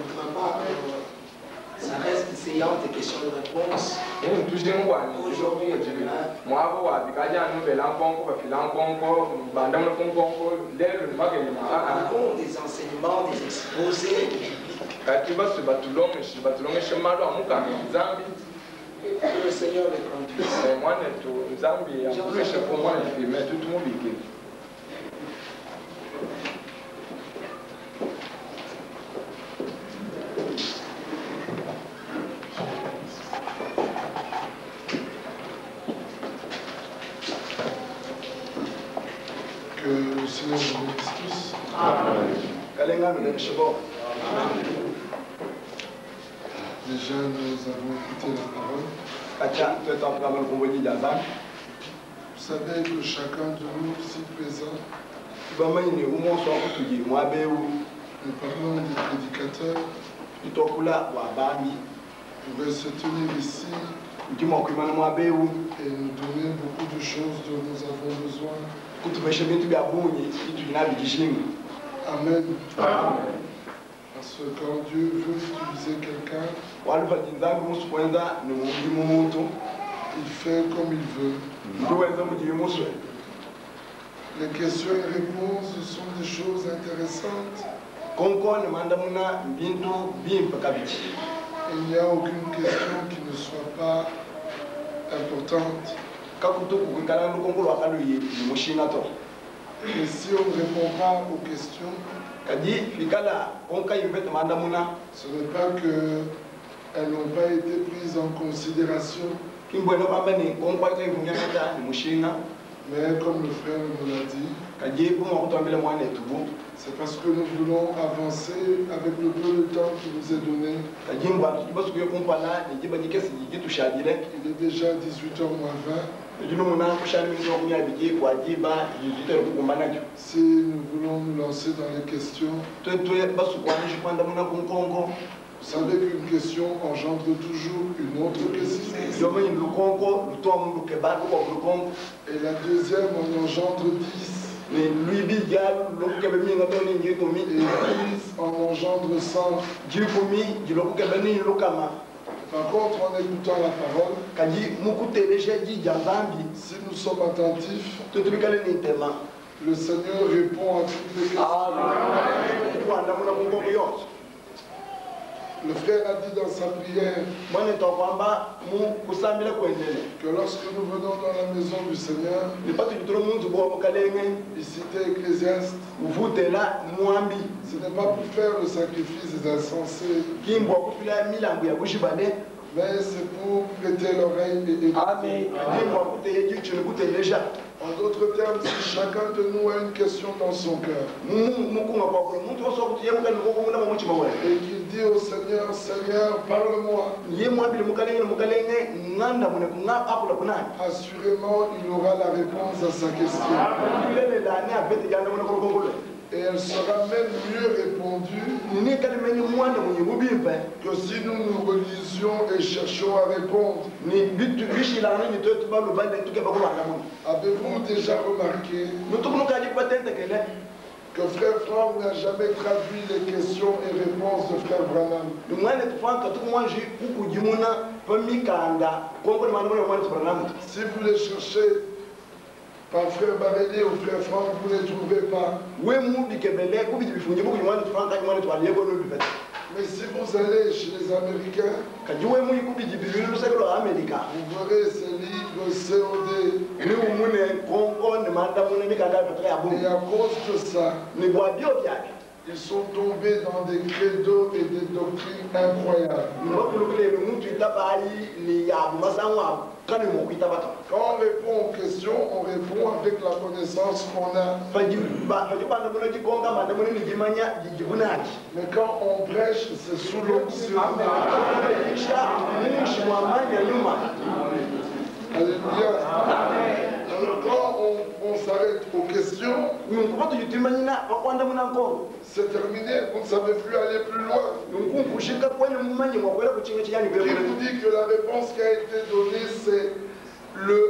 voudra pas que ça reste séant des questions de réponse. Aujourd'hui et demain. Des enseignements, des exposés bibliques. Que le Seigneur les conduise. Que le Seigneur vous bénisse tous. Déjà, nous avons écouté la parole. Vous savez que chacun de nous, ici présent, nous parlons des prédicateurs, pouvaient se tenir ici et nous donner beaucoup de choses dont nous avons besoin. Amen. Parce que quand Dieu veut utiliser quelqu'un, il fait comme il veut. Les questions et réponses sont des choses intéressantes. Il n'y a aucune question qui ne soit pas importante. Et si on ne répond pas aux questions, ce n'est pas qu'elles n'ont pas été prises en considération, mais comme le frère nous l'a dit, c'est parce que nous voulons avancer avec le peu de temps qui nous est donné. Il est déjà 18h-20. Si nous voulons nous lancer dans les questions, vous savez qu'une question engendre toujours une autre question. Et la deuxième en engendre 10. Et 10 en engendre 100. Par contre, en écoutant la parole, si nous sommes attentifs, le Seigneur répond à toutes les questions. Le frère a dit dans sa prière que lorsque nous venons dans la maison du Seigneur, il citait Ecclésiaste, ce n'est pas pour faire le sacrifice des insensés, mais c'est pour prêter l'oreille et écouter. En d'autres termes, si chacun de nous a une question dans son cœur et qu'il dit au Seigneur, Seigneur, parle-moi, assurément il aura la réponse à sa question. Et elle sera même mieux répondue que si nous nous religions et cherchions à répondre. Avez-vous déjà remarqué que Frère Franck n'a jamais traduit les questions et réponses de Frère Branham? Si vous les cherchez par Frère Barélier ou Frère Franck, vous ne les trouverez pas. Mais si vous allez chez les Américains, vous verrez ces livres COD. Et à cause de ça, ils sont tombés dans des credos et des doctrines incroyables. Quand on répond aux questions, on répond avec la connaissance qu'on a. Mais quand on prêche, c'est sous l'onction. Alléluia. Alors quand on s'arrête aux questions, c'est terminé, vous ne savez plus aller plus loin. Qui vous dit que la réponse qui a été donnée, c'est le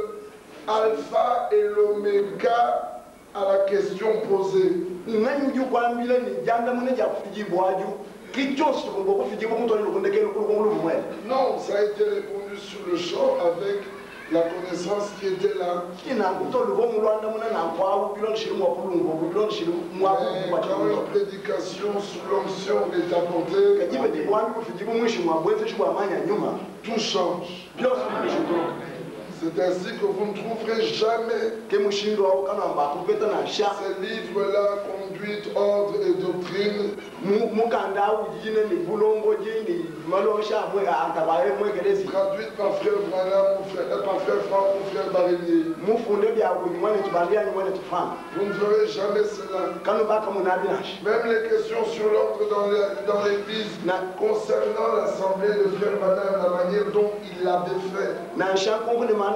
alpha et l'oméga à la question posée? Non, ça a été répondu sur le champ avec la connaissance qui était là. Mais quand une prédication sous l'onction est apportée, tout change. C'est ainsi que vous ne trouverez jamais ces livres-là, Conduite, Ordre et Doctrine, traduites par Frère Branham, par Frère Franck ou Frère Barélier. Vous ne verrez jamais cela. Même les questions sur l'ordre dans l'église concernant l'assemblée de Frère Branham, la manière dont il l'avait fait. Je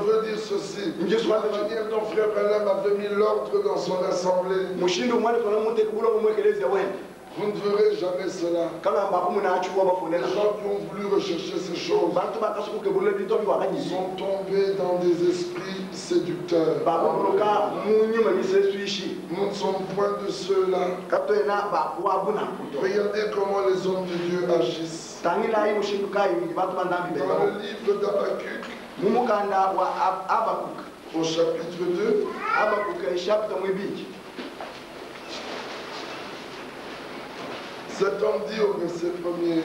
veux dire ceci, la manière dont Frère Branham avait mis l'ordre dans son assemblée, vous ne verrez jamais cela. Les gens qui ont voulu rechercher ces choses sont tombés dans des esprits séducteurs. Nous ne sommes point de ceux-là. Regardez comment les hommes de Dieu agissent. Dans le livre d'Habakkuk, au chapitre 2, cet homme dit au verset 1er,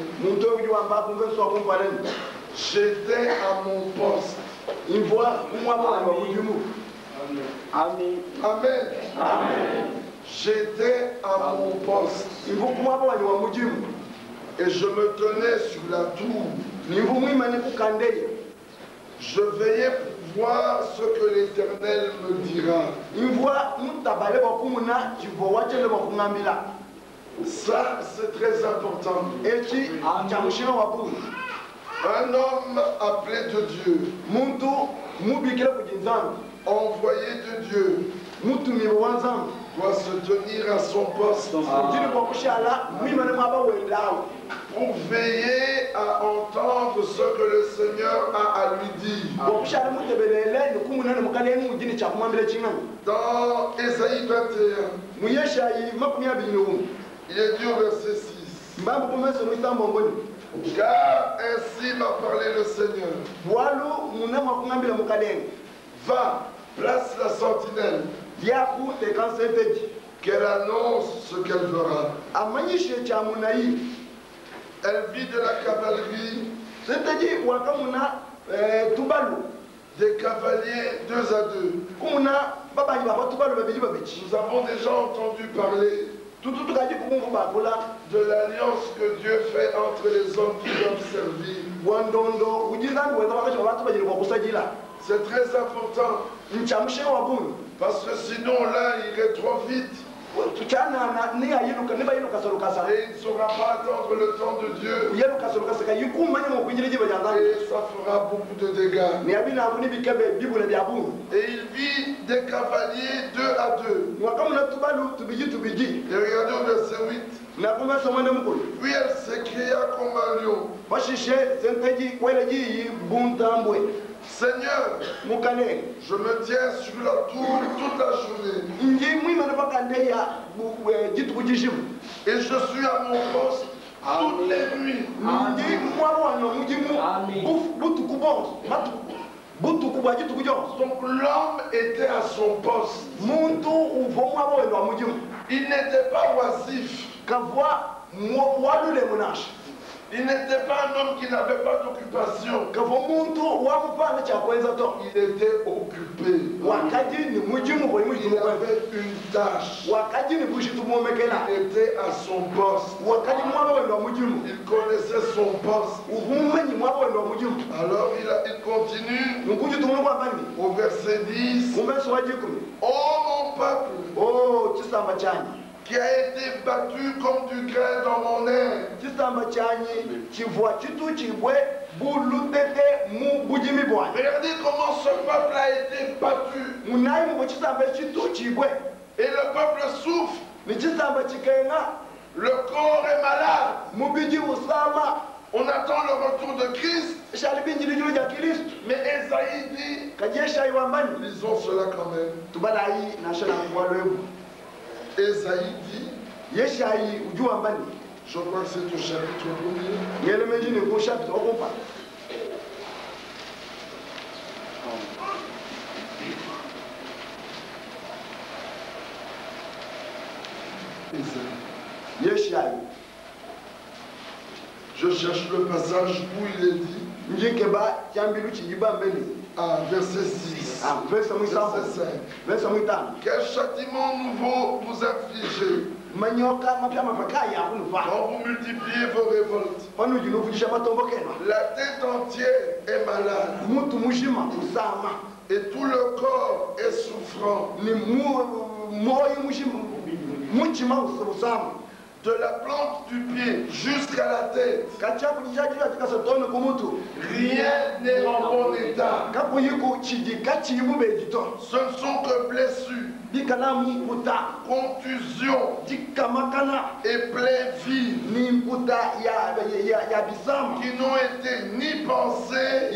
j'étais à mon poste. Amen. Amen. J'étais à mon poste. Et je me tenais sur la tour. Je veillais pour voir ce que l'Éternel me dira. Ça, c'est très important. Un homme appelé de Dieu, envoyé de Dieu, doit se tenir à son poste pour veiller à entendre ce que le Seigneur a à lui dire. Dans Ésaïe 21, il est dit au verset 6, car ainsi m'a parlé le Seigneur. Va, place la sentinelle qu'elle annonce ce qu'elle fera. Elle vit de la cavalerie, des cavaliers 2 à 2. Nous avons déjà entendu parler de l'alliance que Dieu fait entre les hommes qui doivent servir. C'est très important. Parce que sinon l'un irait trop vite. Et il ne saura pas attendre le temps de Dieu. Et ça fera beaucoup de dégâts. Et il vit des cavaliers 2 à 2. Et regardez au verset 8. Puis elle s'écria comme un lion. Seigneur, je me tiens sur la tour toute la journée. Et je suis à mon poste toutes les nuits. Donc l'homme était à son poste. Il n'était pas oisif. Il n'était pas un homme qui n'avait pas d'occupation. Il était occupé. Il avait une tâche. Il était à son poste. Il connaissait son poste. Alors il continue au verset 10. Oh mon peuple, qui a été battu comme du grain dans mon air. Regardez comment ce peuple a été battu. Et le peuple souffre. Le corps est malade. On attend le retour de Christ. Mais Esaïe dit, lisons cela quand même. Esaïe dit, je crois que c'est au chapitre 1er. Je cherche le passage où il est dit. Verset 6. Verset 5. Quel châtiment nouveau vous infligez quand vous multipliez vos révoltes. La tête entière est malade. Et tout le corps est souffrant. De la plante du pied jusqu'à la tête, rien n'est en bon état. Ce ne sont que blessures, contusions et plaies vives qui n'ont été ni pensées,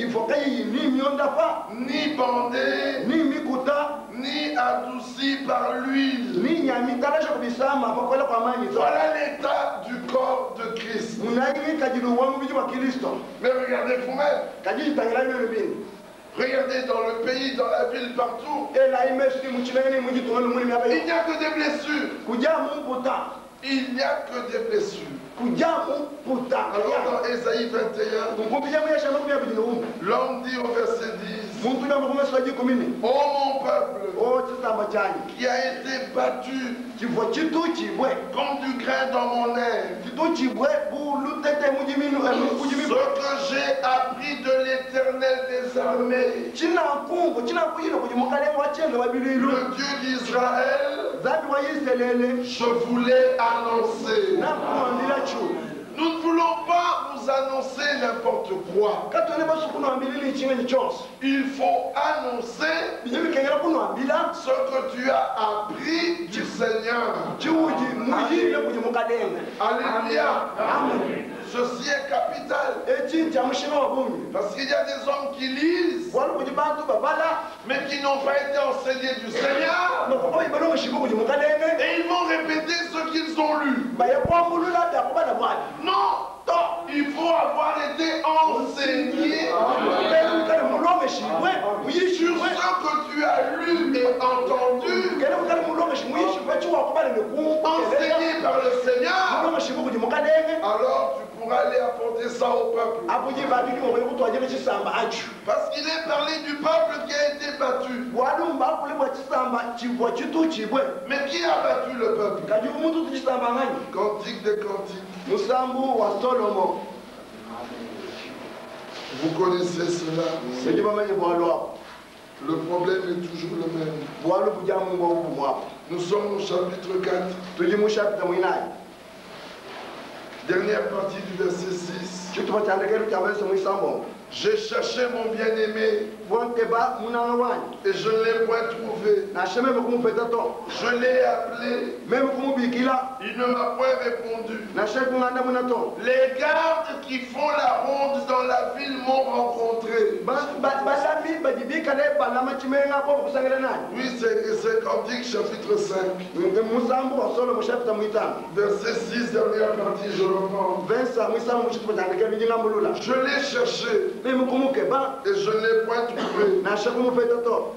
ni bandées, ni adoucies par l'huile. Voilà l'état du corps de Christ. Mais regardez vous-même. Regardez dans le pays, dans la ville, partout. Il n'y a que des blessures. Il n'y a que des blessures. Alors dans Ésaïe 21, l'homme dit au verset 10, oh mon peuple, qui a été battu comme du grain dans mon air, ce que j'ai appris de l'Éternel des armées, le Dieu d'Israël, je voulais annoncer. Nous ne voulons pas nous annoncer n'importe quoi. Il faut annoncer ce que tu as appris du Seigneur. Alléluia. Ceci est capital. Parce qu'il y a des hommes qui lisent, mais qui n'ont pas été enseignés du Seigneur. Et ils vont répéter ce qu'ils ont lu. Non, il faut avoir été enseigné sur ce que tu as lu et entendu enseigné par le Seigneur, alors tu pourras aller apporter ça au peuple. Parce qu'il est parlé du peuple qui a été battu. Mais qui a battu le peuple? Cantique des cantiques. Vous connaissez cela. Le problème est toujours le même. Nous sommes au chapitre 4. Dernière partie du verset 6. J'ai cherché mon bien-aimé et je ne l'ai point trouvé. Je l'ai appelé, il ne m'a point répondu. Les gardes qui font la ronde dans la ville m'ont rencontré. Oui, c'est Cantique chapitre 5. Verset 6, dernière partie, je reprends. Je l'ai cherché et je ne l'ai point trouvé.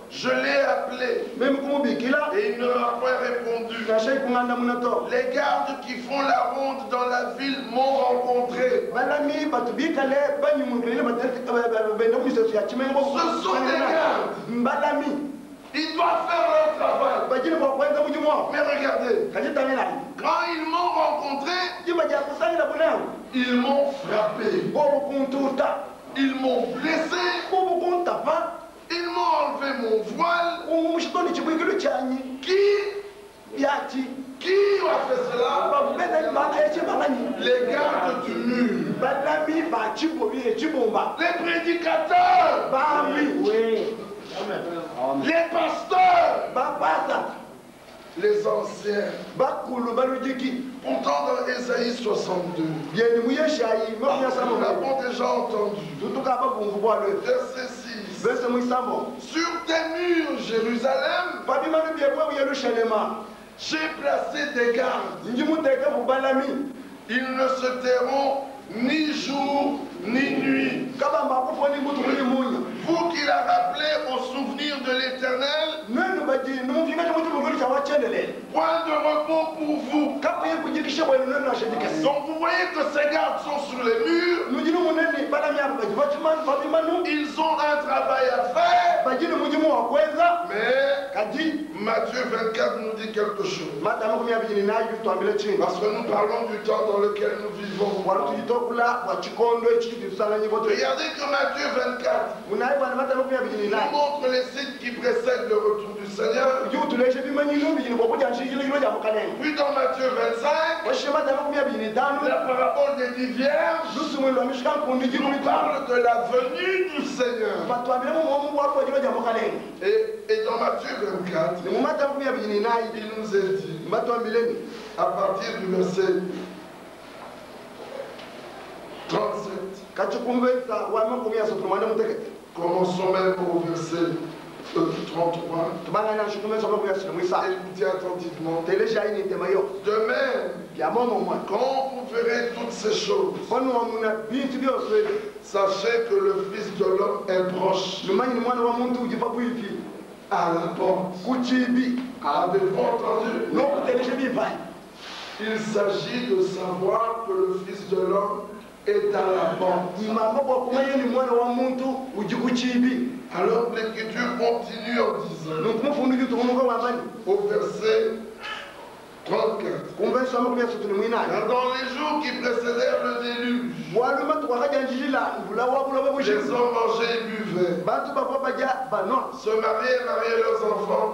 Je l'ai appelé et il ne m'a point répondu. Les gardes qui font la ronde dans la ville m'ont rencontré. Ce sont des gardes. Ils doivent faire leur travail. Mais regardez, quand ils m'ont rencontré, ils m'ont frappé. Ils m'ont blessé. Ils m'ont enlevé mon voile. Qui a fait cela? Les gardes du mur. Les prédicateurs. Les pasteurs. Les anciens. Pourtant dans Ésaïe 62, nous l'avons déjà entendu. Verset 6. Sur tes murs, Jérusalem, j'ai placé des gardes. Ils ne se tairont ni jour ni nuit. Vous qui la rappelez au souvenir de l'Éternel, point de repos pour vous. Donc vous voyez que ces gardes sont sur les murs. Ils ont un travail à faire. Mais Matthieu 24 nous dit quelque chose. Parce que nous parlons du temps dans lequel nous vivons. Regardez que Matthieu 24 nous montre les signes qui précèdent le retour du Seigneur. Puis dans Matthieu 25, la parabole des 10 vierges nous parle de la venue du Seigneur. Et dans Matthieu 24, il nous est dit, à partir du verset 37, commençons même au verset 33. Écoutez attentivement. De même, quand vous verrez toutes ces choses, sachez que le Fils de l'homme est proche. À la porte. Avez-vous entendu? Il s'agit de savoir que le Fils de l'homme est à la porte. Alors l'Écriture continue en disant, au verset 34, car dans les jours qui précédèrent le déluge, les hommes mangeaient et buvaient, se mariaient et mariaient leurs enfants,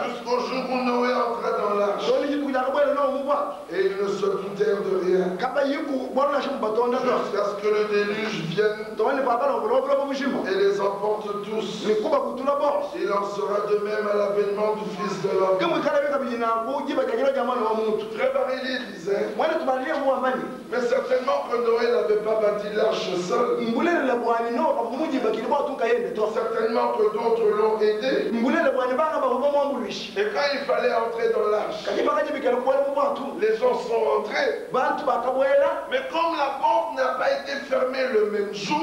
jusqu'au jour où Noé entra dans l'arche. Et ils ne se doutèrent de rien, jusqu'à ce que le déluge vienne et les emporte tous. Il en sera de même à l'avènement du Fils de l'homme. Frère Barillier disait, mais certainement que Noé n'avait pas bâti l'arche seul. Certainement que d'autres l'ont aidé. Et quand il fallait entrer dans l'arche, les gens sont entrés. Mais comme la porte n'a pas été fermée le même jour,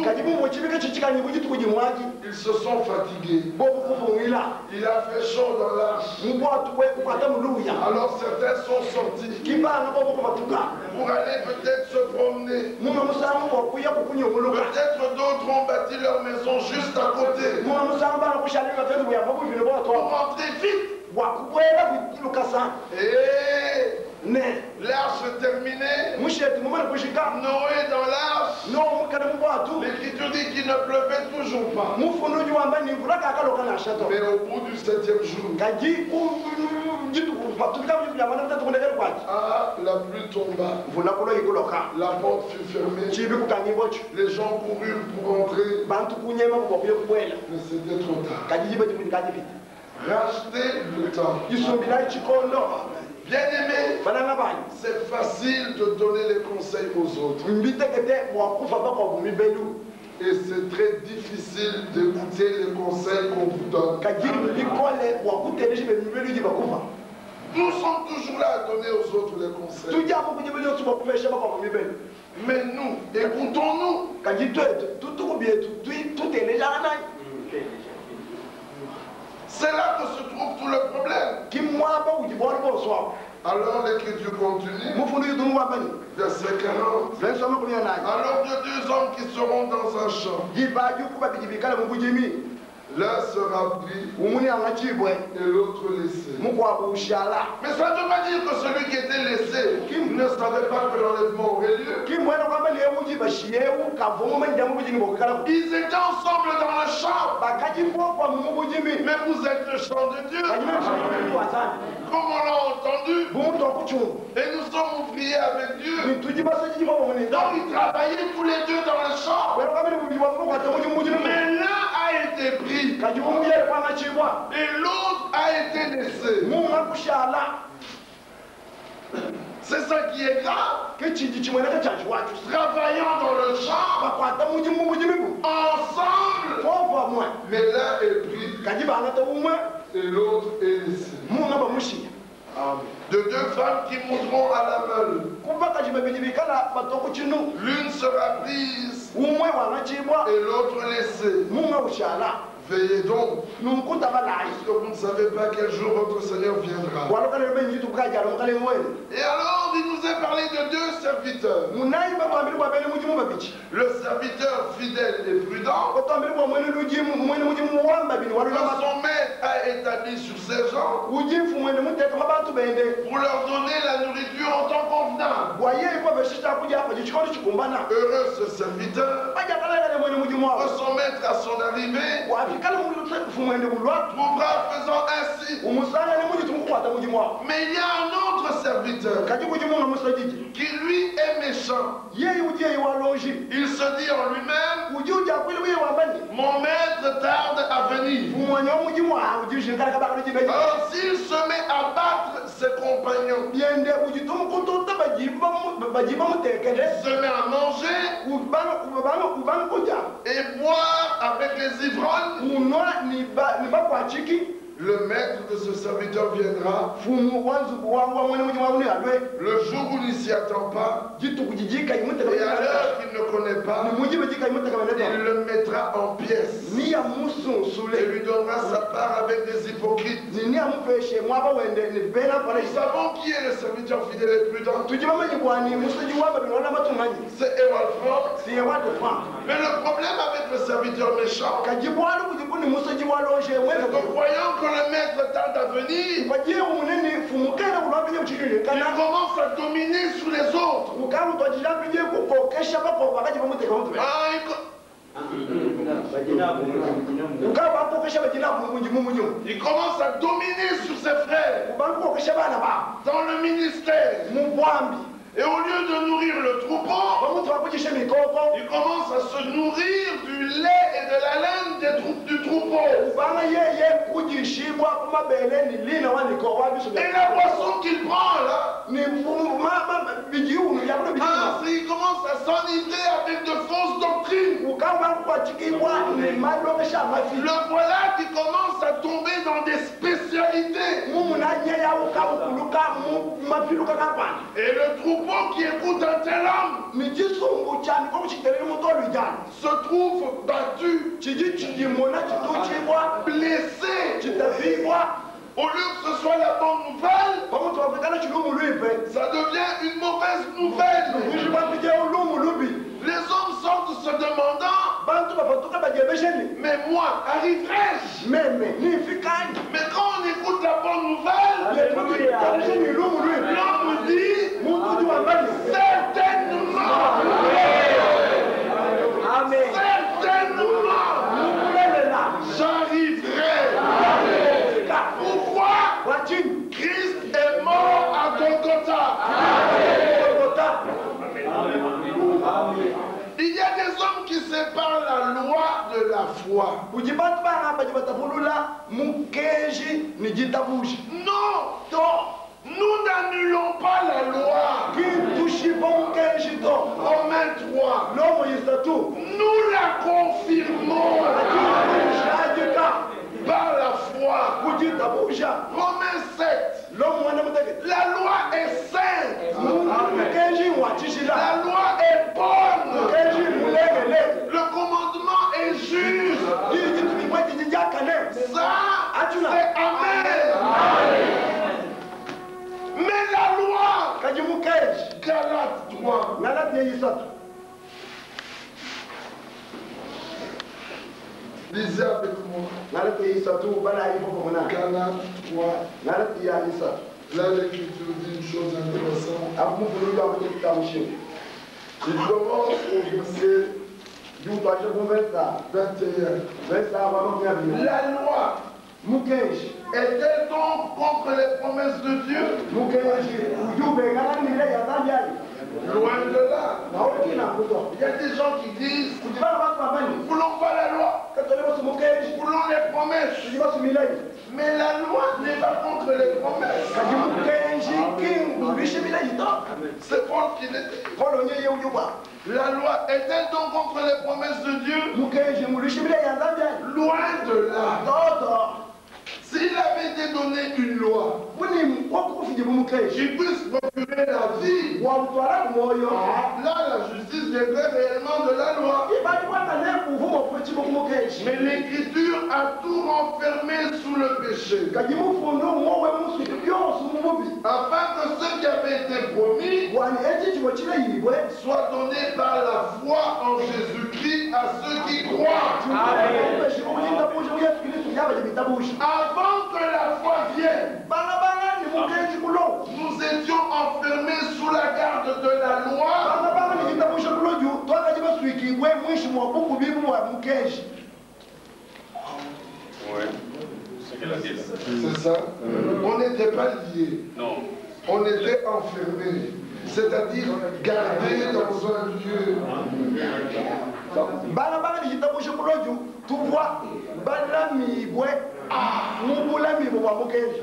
Ils se sont fatigués. Il a fait chaud dans l'arche. Alors certains sont sortis pour aller peut-être se promener. Peut-être d'autres ont bâti leur maison juste à côté pour rentrer vite. Et l'arche terminée, Noé dans l'arche, l'Écriture dit qu'il ne pleuvait toujours pas. Mais au bout du 7e jour, la pluie tomba, la porte fut fermée, les gens coururent pour entrer, mais c'était trop tard. Racheter le temps. Bien-aimé, c'est facile de donner les conseils aux autres. Et c'est très difficile d'écouter les conseils qu'on vous donne. Nous sommes toujours là à donner aux autres les conseils. Mais nous, écoutons-nous. C'est là que se trouve tout le problème. Alors l'Écriture continue. Verset 40. Alors de deux hommes qui seront dans un champ, l'un sera pris et l'autre laissé. Mais ça ne veut pas dire que celui qui était laissé ne savait pas que l'enlèvement aurait lieu. Ils étaient ensemble dans le champ. Mais vous êtes le champ de Dieu. Comme on l'a entendu. Et nous sommes ouvriers avec Dieu. Donc ils travaillaient tous les deux dans le champ. Mais l'un a été pris. Et l'autre a été laissé. C'est ça qui est grave. Travaillant dans le champ, ensemble, mais l'un est pris et l'autre est laissé. De deux femmes qui monteront à la meule. L'une sera prise et l'autre laissée. Veillez donc, parce que vous ne savez pas quel jour votre Seigneur viendra. Et alors, il nous est parlé de deux serviteurs. Le serviteur fidèle et prudent, que son maître a établi sur ses gens, pour leur donner la nourriture en temps convenable. Heureux ce serviteur, que son maître à son arrivée trouvera faisant ainsi. Mais il y a un autre serviteur qui lui est méchant. Il se dit en lui-même, mon maître tarde à venir. Alors s'il se met à battre ses compagnons, se met à manger et boire avec les ivrognes, le maître de ce serviteur viendra le jour où il ne s'y attend pas et à l'heure qu'il ne connaît pas. Il le mettra en pièces et lui donnera sa part avec des hypocrites. Nous savons qui est le serviteur fidèle et prudent. C'est Ewald Frank. Mais le problème avec le serviteur méchant, c'est que croyant que le maître tarde à venir, il commence à dominer sur les autres. Il commence à dominer sur ses frères dans le ministère. Et au lieu de nourrir le troupeau, il commence à se nourrir du lait et de la laine du troupeau. Et la boisson qu'il prend là, il commence à s'enivrer avec de fausses doctrines. Le voilà qui commence à tomber dans des spécialités qualité. Et le troupeau qui écoute un tel homme se trouve battu, blessé. Au lieu que ce soit la bonne nouvelle, ça devient une mauvaise nouvelle. Les hommes sortent se demandant, mais moi, arriverai-je? Mais quand on écoute la bonne nouvelle, l'homme dit, certainement, j'arriverai. Pourquoi? Christ est mort à Golgotha. Il y a des hommes qui séparent la loi de la foi. Non, nous n'annulons pas la loi. Romains 3. Nous la confirmons par la foi. Romains 7. La loi est sainte. La loi est bonne. Le commandement est juste. Ça, c'est amen. Mais la loi, Galates 3. Lisez avec moi. Galates 3. Là, l'Écriture dit une chose intéressante. Il commence au verset 21. La loi est-elle donc contre les promesses de Dieu? Loin de là. Il y a des gens qui disent, nous ne voulons pas la loi, nous voulons les promesses. Mais la loi n'est pas contre les promesses. C'est Paul qui le dit. La loi est-elle donc contre les promesses de Dieu? Loin de là. S'il avait été donné une loi qui puisse procurer la vie, là la justice viendrait réellement de la loi. Mais l'Écriture a tout renfermé sous le péché, afin que ce qui avait été promis soit donné par la foi en Jésus-Christ à ceux qui croient. Avant que la foi vienne, nous étions enfermés sous la garde de la loi. C'est ça. On n'était pas liés. Non. On était enfermés. C'est-à-dire gardés dans un lieu.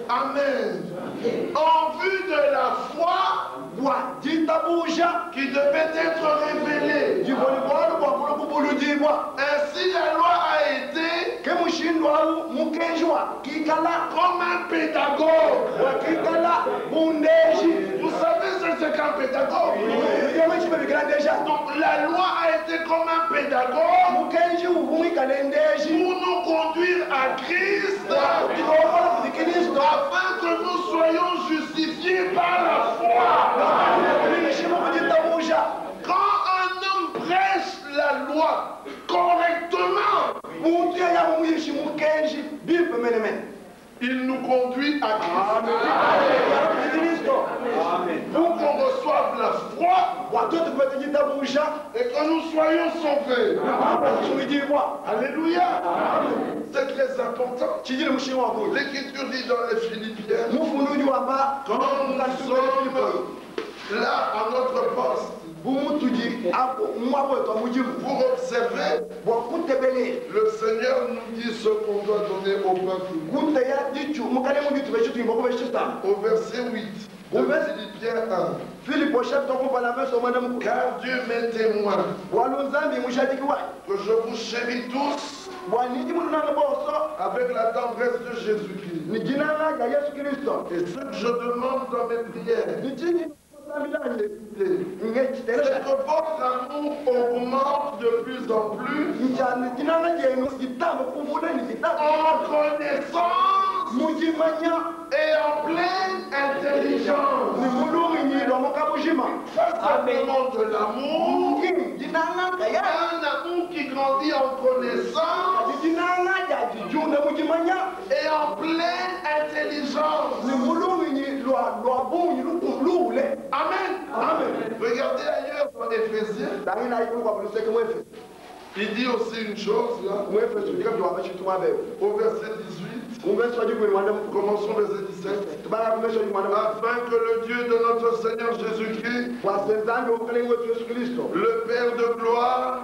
Amen. En vue de la foi qui devait être révélée. Ainsi la loi a été comme un pédagogue. Vous savez ce qu'un pédagogue? Donc la loi a été comme un pédagogue pour nous conduire à Christ, afin que nous soyons justifiés par la foi. Quand un homme prêche la loi correctement, il nous conduit à Christ. Pour qu'on reçoive la foi et que nous soyons sauvés. Alléluia. C'est très important. L'Écriture dit dans les Philippiens, quand nous sommes là à notre poste, pour observer, le Seigneur nous dit ce qu'on doit donner au peuple. Au verset 8 de Philippiens 1. Car Dieu m'est témoin que je vous chéris tous avec la tendresse de Jésus-Christ. Et ce que je demande dans mes prières, c'est que votre amour augmente de plus en plus en connaissance et en pleine intelligence. Pas simplement de l'amour, un amour qui grandit en connaissance et en pleine intelligence. Amen. Amen. Regardez ailleurs dans Éphésiens. Il dit aussi une chose là. Au verset 18. Commençons verset 17. Afin que le Dieu de notre Seigneur Jésus-Christ, le Père de gloire,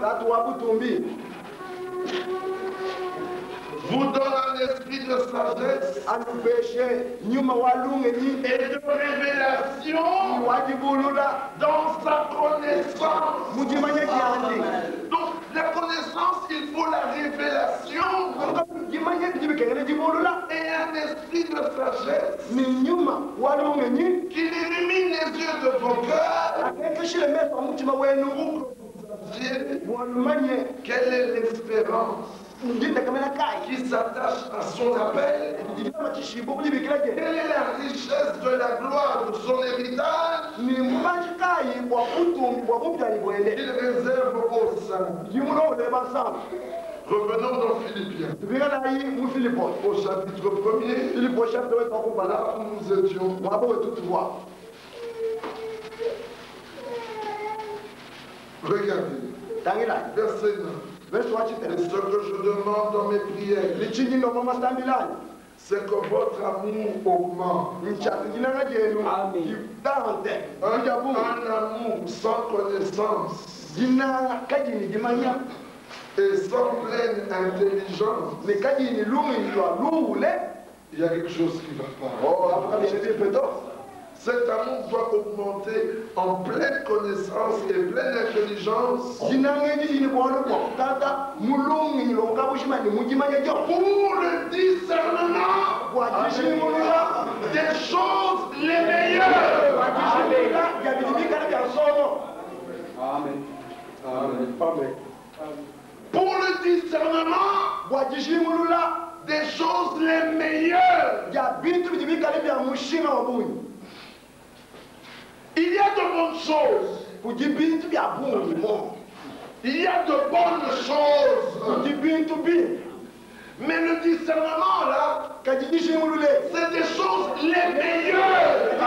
vous donne un esprit de sagesse et de révélation dans sa connaissance. Donc la connaissance, il faut la révélation et un esprit de sagesse qui illumine les yeux de vos cœurs pour que vous sachiez quelle est l'espérance qui s'attache à son appel. Quelle est la richesse de la gloire de son héritage qu'il réserve aux saints. Revenons dans Philippiens. Au chapitre 1er, là où nous étions. Regardez. Verset 9. Et ce que je demande dans mes prières, c'est que votre amour augmente. Un amour sans connaissance et sans pleine intelligence. Il y a quelque chose qui ne va pas. Cet amour doit augmenter en pleine connaissance et pleine intelligence pour le discernement des choses les meilleures. Amen. Amen. Amen. Pour le discernement des choses les meilleures. Il y a de bonnes choses. Il y a de bonnes choses. Mais le discernement là, c'est des choses les meilleures.